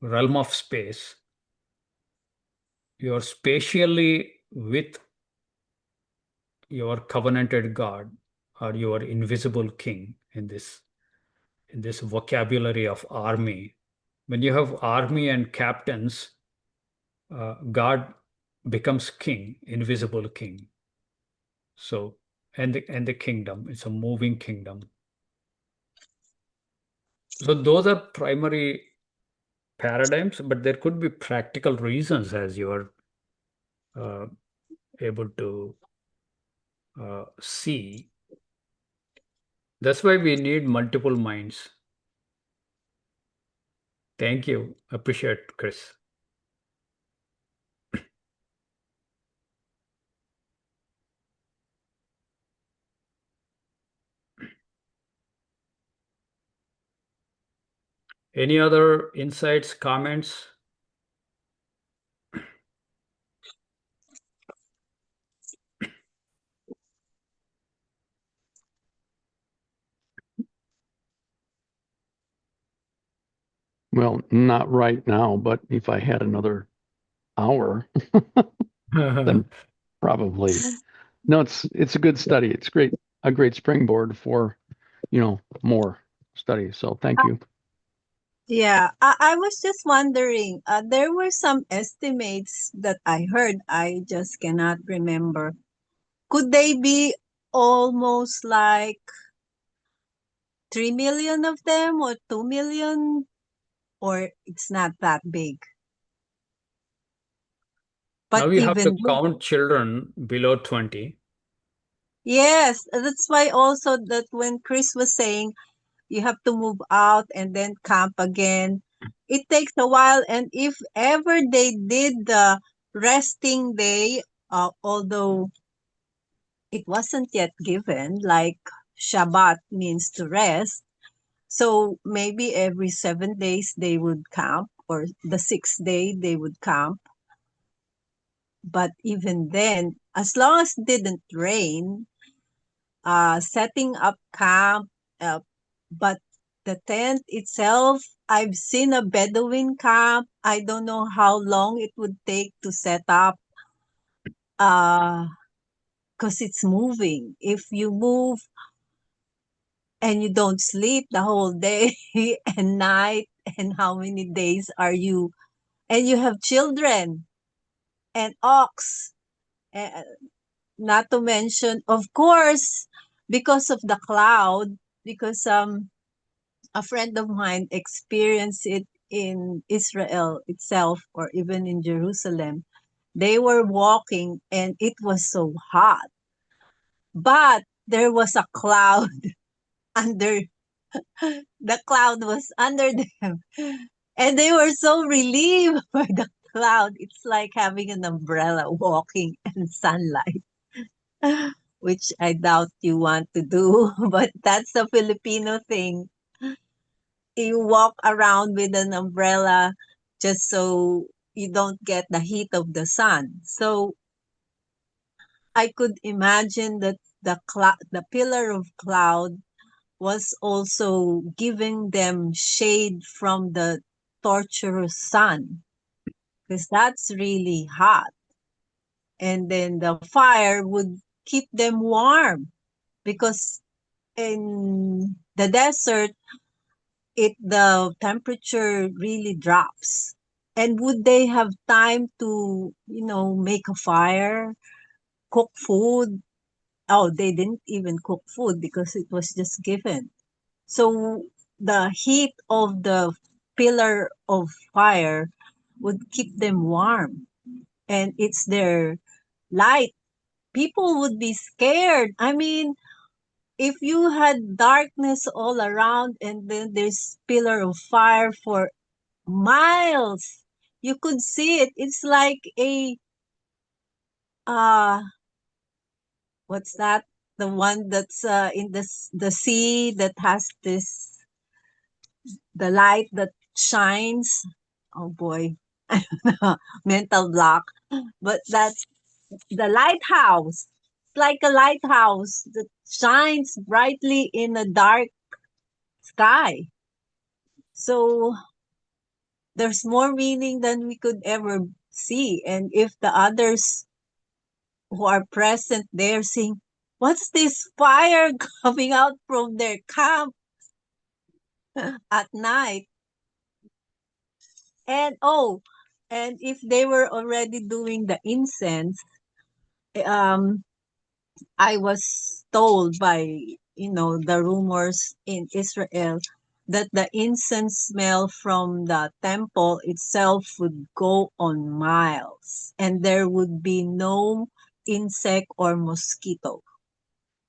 of space. You're spatially with your covenanted God or your invisible king in this vocabulary of army. When you have army and captains, God becomes king, invisible king. So, and the kingdom, it's a moving kingdom. So those are primary paradigms, but there could be practical reasons as you are uh, able to see. That's why we need multiple minds. Thank you. Appreciate, Chris. Any other insights, comments? Well, not right now, but if I had another hour, then probably no. It's a good study. It's a great springboard for more studies. So thank you. Yeah, I was just wondering, there were some estimates that I heard, I just cannot remember. Could they be almost like 3 million of them or 2 million? Or it's not that big? But Now you have to even though, count children below 20. yes, that's why also that when Chris was saying you have to move out and then camp again, it takes a while. And if ever they did the resting day, although it wasn't yet given, like Shabbat means to rest. So maybe every 7 days they would camp, or the 6th day they would camp. But even then, as long as it didn't rain, setting up camp, uh, but the tent itself, I've seen a Bedouin camp. I don't know how long it would take to set up, because it's moving. If you move and you don't sleep the whole day and night, and how many days are you, and you have children and ox, and not to mention, of course, because of the cloud, because a friend of mine experienced it in Israel itself, or even in Jerusalem. They were walking and it was so hot, but there was a cloud under, the cloud was under them, and they were so relieved by the cloud. It's like having an umbrella walking in sunlight, which I doubt you want to do, but that's a Filipino thing. You walk around with an umbrella just so you don't get the heat of the sun. So I could imagine that the pillar of cloud was also giving them shade from the torturous sun, because that's really hot. And then the fire would keep them warm, because in the desert, the temperature really drops. And would they have time to, make a fire, cook food? Oh, they didn't even cook food because it was just given. So the heat of the pillar of fire would keep them warm, and it's their light. People would be scared. I mean, if you had darkness all around and then there's pillar of fire for miles, you could see it. It's like a, uh what's that? The one that's in the sea that has this, the light that shines. Oh boy, mental block. But that's the lighthouse. It's like a lighthouse that shines brightly in a dark sky. So there's more meaning than we could ever see. And if the others who are present there saying, what's this fire coming out from their camp at night? And and if they were already doing the incense, um, I was told by, the rumors in Israel that the incense smell from the temple itself would go on miles, and there would be no insect or mosquito,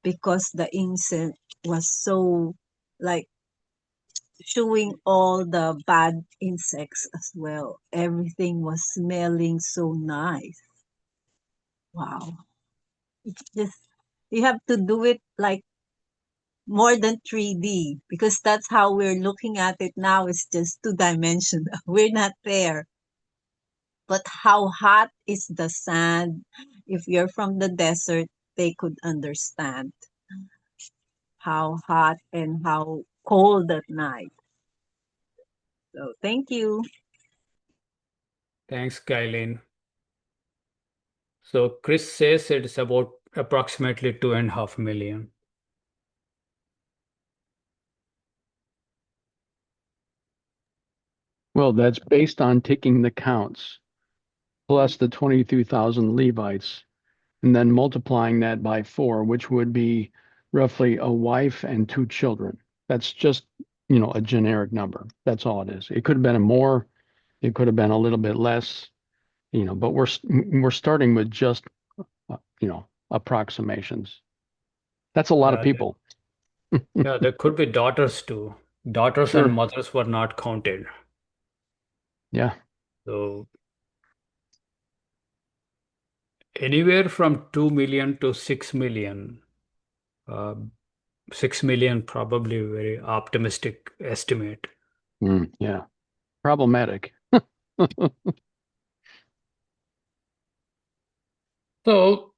because the incense was so, like, shooing all the bad insects as well. Everything was smelling so nice. Wow. It's just, you have to do it like more than 3D, because that's how we're looking at it now. It's just two-dimensional. We're not there. But how hot is the sand? If you're from the desert, they could understand how hot and how cold at night. So thank you. Thanks, Kylene. So Chris says it's about approximately 2.5 million. Well, that's based on taking the counts plus the 22,000 Levites and then multiplying that by 4, which would be roughly a wife and 2 children. That's just, a generic number. That's all it is. It could have been more, it could have been a little bit less, but we're starting with just, approximations. That's a lot of Yeah, people. yeah, there could be daughters too. Daughters and Sure. mothers were not counted. Yeah. So anywhere from 2 million to 6 million. 6 million probably a very optimistic estimate. Yeah. Problematic. So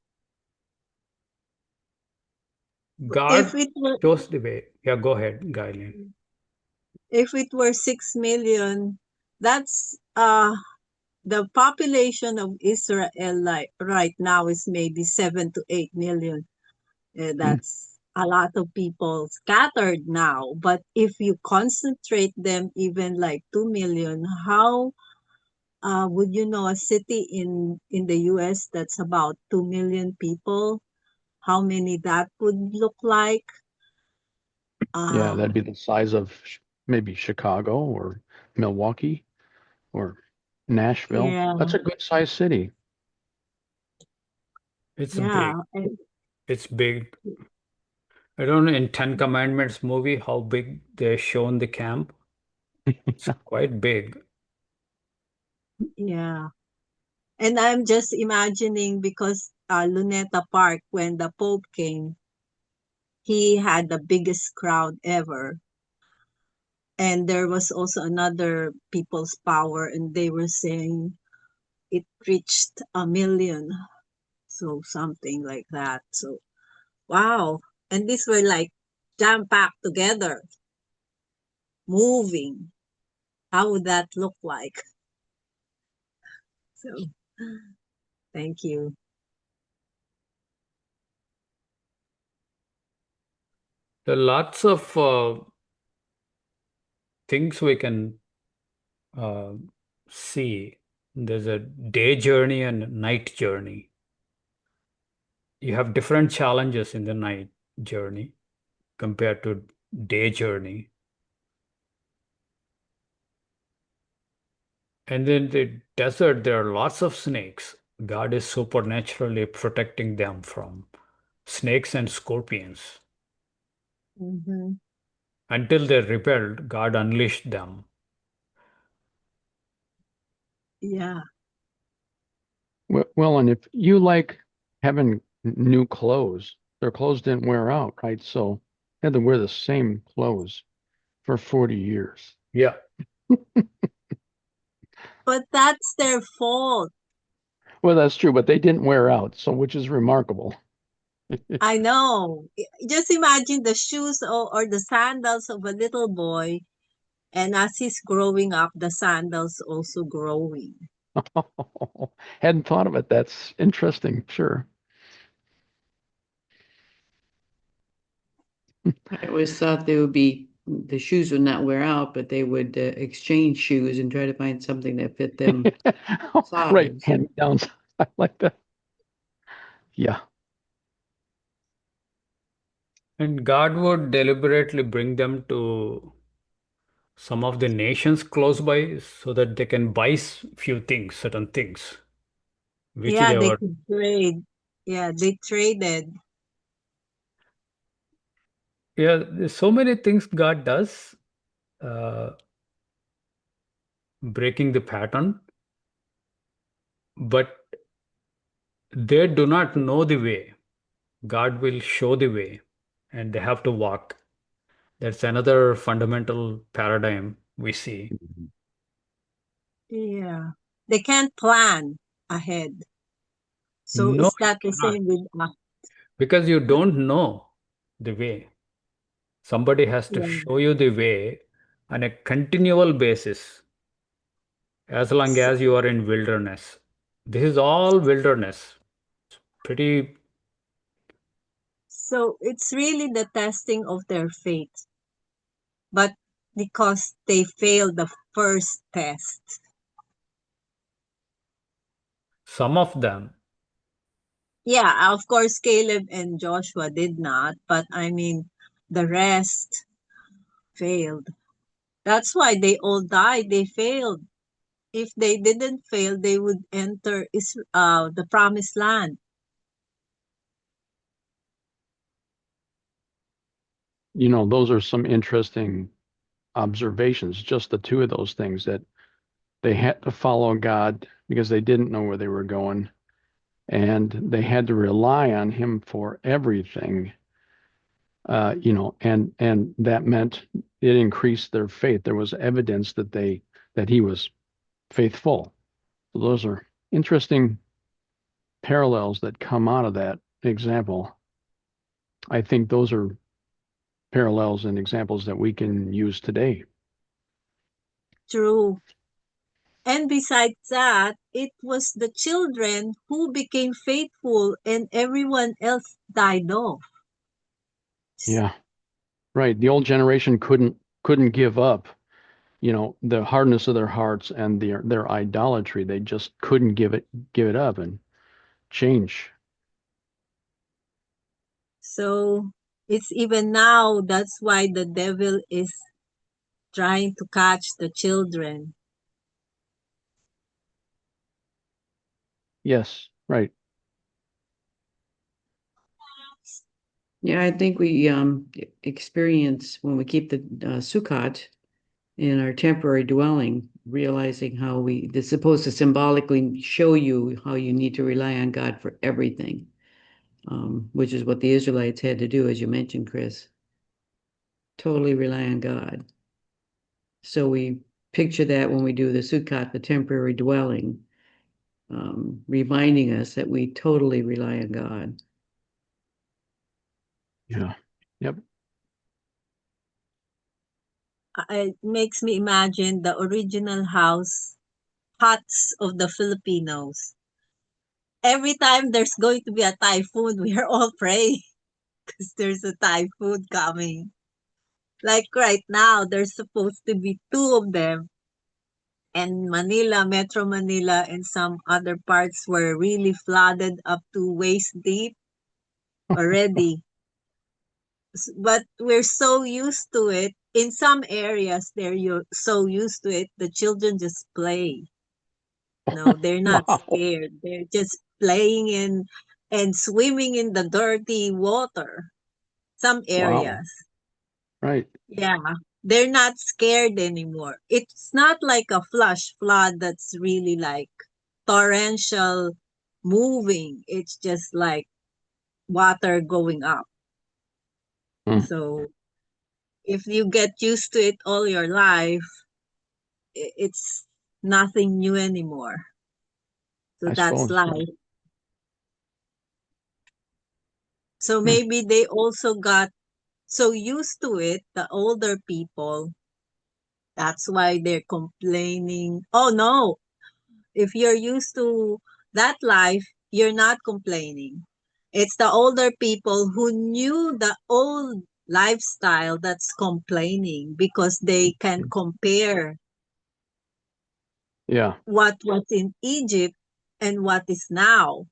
If God it were shows the way. Yeah, go ahead, Gailen. if it were 6 million, that's the population of Israel like right now is maybe 7 to 8 million. Mm, That's a lot of people scattered now. But if you concentrate them even like 2 million, how would you know a city in the U.S. that's about 2 million people? How many that would look like? yeah, Uh, that'd be the size of maybe Chicago or Milwaukee or Nashville. yeah, That's a good sized city. It's big. yeah, It's big. I don't know in Ten Commandments movie how big they shown the camp. It's quite big. yeah. And I'm just imagining because Luneta Park, when the Pope came, he had the biggest crowd ever. And there was also another People's Power, and they were saying it reached 1 million. So something like that. So, wow. And these were like jam packed together, moving. How would that look like? So, thank you. There are lots of things we can uh, see. There's a day journey and night journey. You have different challenges in the night journey compared to day journey. And in the desert, there are lots of snakes. God is supernaturally protecting them from snakes and scorpions. Hmm. Until they rebelled, God unleashed them. Yeah. Well, and if you like having new clothes, their clothes didn't wear out, right? So they had to wear the same clothes for 40 years. Yeah. But that's their fault. Well, that's true, but they didn't wear out, so which is remarkable. I know. Just imagine the shoes or the sandals of a little boy, and as he's growing up, the sandals also growing. Hadn't thought of it. That's interesting. Sure. I always thought the shoes would not wear out, but they would exchange shoes and try to find something that fit them Right. size. Hand-me-downs. I like that. Yeah. And God would deliberately bring them to some of the nations close by so that they can buy few things, certain things, which Yeah, they they were. could trade. Yeah, they traded. Yeah, there's so many things God does, uh, breaking the pattern, but they do not know the way. God will show the way, and they have to walk. That's another fundamental paradigm we see. Yeah. They can't plan ahead. So No, is you that the cannot, same with because you don't know the way. Somebody has to yeah. show you the way on a continual basis as long So, as you are in wilderness. This is all wilderness. pretty. So it's really the testing of their faith, but because they failed the first test. Some of them. Yeah, of course, Caleb and Joshua did not, but I mean, the rest failed. That's why they all died. They failed. If they didn't fail, they would enter the promised land. Those are some interesting observations, just the two of those things, that they had to follow God because they didn't know where they were going, and they had to rely on him for everything. And that meant it increased their faith. There was evidence that he was faithful. So those are interesting parallels that come out of that example. I think those are parallels and examples that we can use today. True. And besides that, it was the children who became faithful and everyone else died off. Yeah, right. The old generation couldn't give up, the hardness of their hearts and their idolatry. They just couldn't give it up and change. So it's even now, that's why the devil is trying to catch the children. Yes, right. Yeah, I think we experience when we keep the Sukkot in our temporary dwelling, realizing how it's supposed to symbolically show you how you need to rely on God for everything, which is what the Israelites had to do, as you mentioned, Chris. Totally rely on God. So we picture that when we do the Sukkot, the temporary dwelling, reminding us that we totally rely on God. Yeah. Yep. It makes me imagine the original huts of the Filipinos. Every time there's going to be a typhoon, we are all praying because there's a typhoon coming. Like right now, there's supposed to be two of them. And Manila, Metro Manila, and some other parts were really flooded up to waist deep already. But we're so used to it. In some areas, you're so used to it, the children just play. No, they're not Wow. scared. They're just playing in and swimming in the dirty water. Some Wow. areas. Right. Yeah. They're not scared anymore. It's not like a flash flood that's really like torrential moving. It's just like water going up. Hmm. So if you get used to it all your life, it's nothing new anymore. So I that's suppose. Yeah. life. So Hmm. maybe they also got so used to it, the older people. That's why they're complaining. Oh no, if you're used to that life, you're not complaining. It's the older people who knew the old lifestyle that's complaining because they can compare Yeah. what was in Egypt and what is now.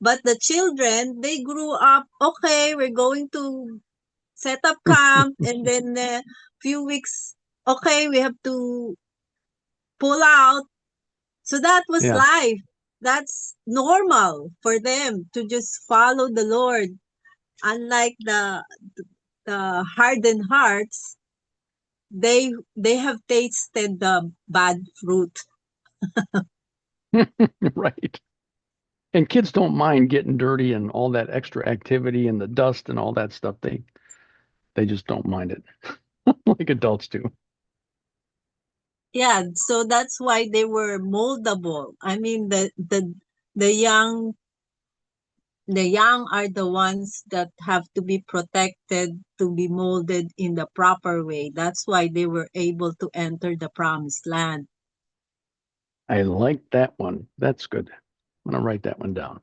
But the children, they grew up, okay, we're going to set up camp, and then a few weeks, okay, we have to pull out. So that was Yeah. life. That's normal for them to just follow the Lord. Unlike the hardened hearts, they have tasted the bad fruit. Right. And kids don't mind getting dirty and all that extra activity and the dust and all that stuff. They just don't mind it like adults do. Yeah, so that's why they were moldable. I mean, the young the young are the ones that have to be protected to be molded in the proper way. That's why they were able to enter the promised land. I like that one. That's good. I'm gonna write that one down.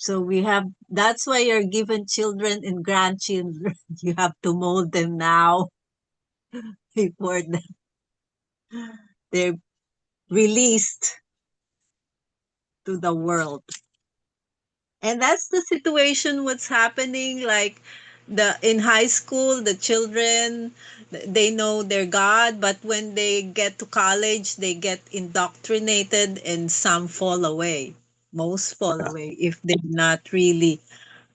So that's why you're given children and grandchildren. You have to mold them now before they're released to the world. And that's the situation what's happening, like in high school, the children, they know their God, but when they get to college, they get indoctrinated and some fall away. Most fall away if they're not really,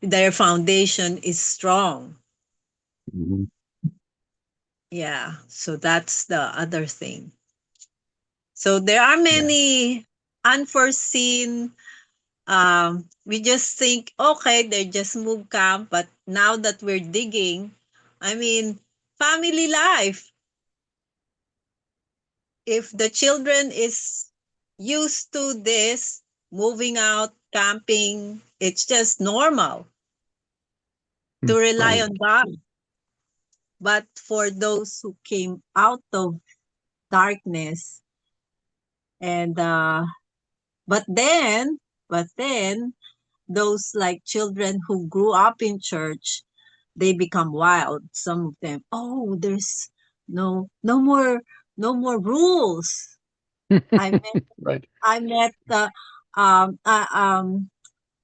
their foundation is strong. Mhm. Yeah, so that's the other thing. So there are Yeah. many unforeseen, we just think, okay, they just moved camp, but now that we're digging, I mean, family life, if the children is used to this, moving out, camping, it's just normal to rely Right. on God. But for those who came out of darkness, and but then those like children who grew up in church, they become wild. Some of them, oh, there's no more rules. I met Right. I met um uh, um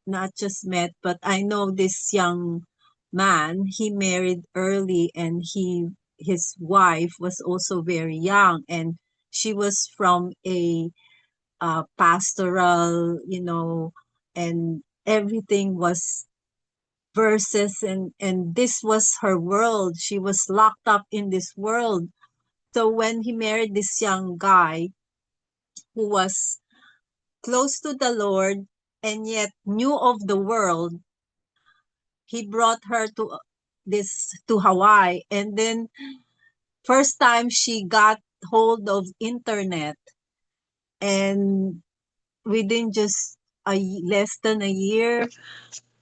not just met, but I know this young man. He married early, and his wife was also very young, and she was from a pastoral, and everything was verses, and this was her world. She was locked up in this world. So when he married this young guy who was close to the Lord and yet knew of the world, he brought her to Hawaii, and then first time she got hold of internet, and within just less than a year,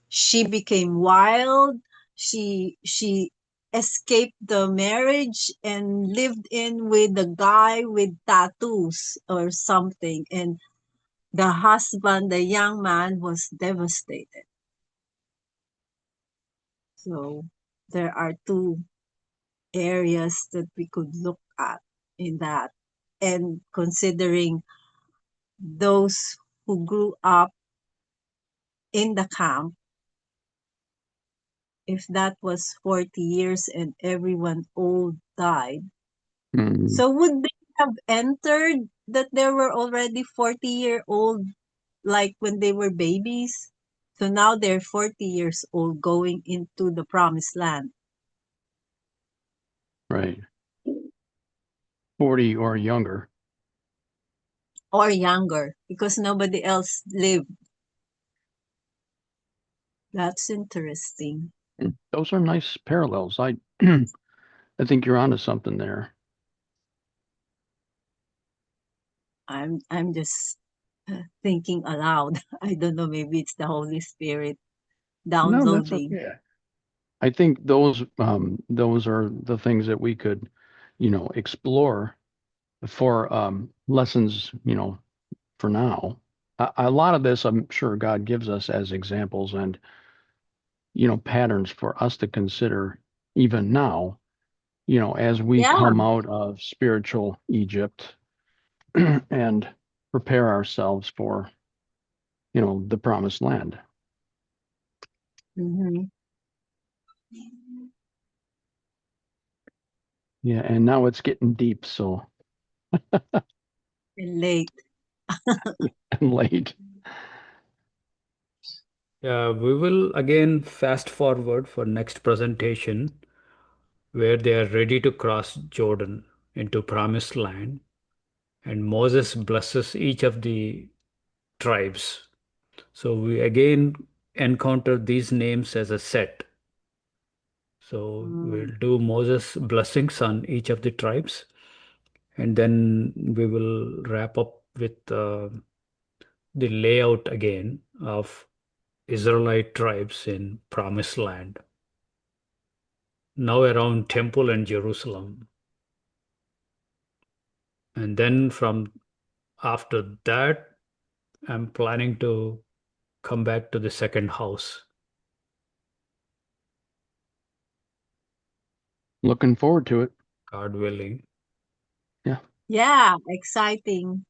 she became wild. She escaped the marriage and lived in with a guy with tattoos or something. And the husband, the young man, was devastated. So there are two areas that we could look at in that. And considering those who grew up in the camp, if that was 40 years and everyone old died, Mhm. so would they have entered that they were already 40-year-old like when they were babies? So now they're 40 years old going into the promised land, Right. 40 or younger. or younger because nobody else lived. That's interesting. Those are nice parallels. I think you're onto something there. I'm just thinking aloud. I don't know, maybe it's the Holy Spirit No, that's downloading. okay. I think those are the things that we could, explore for lessons, for now. A lot of this, I'm sure God gives us as examples and, patterns for us to consider even now, as we Yeah. come out of spiritual Egypt and prepare ourselves for, the promised land. Mm-hmm. Yeah, and now it's getting deep, so Late. and late. We will again fast forward for next presentation where they are ready to cross Jordan into promised land, and Moses blesses each of the tribes. So we again encounter these names as a set. So we'll Mm. do Moses blessings on each of the tribes, and then we will wrap up with the layout again of Israelite tribes in Promised Land, now around Temple and Jerusalem. And then from after that, I'm planning to come back to the second house. Looking forward to it. God willing. Yeah, exciting.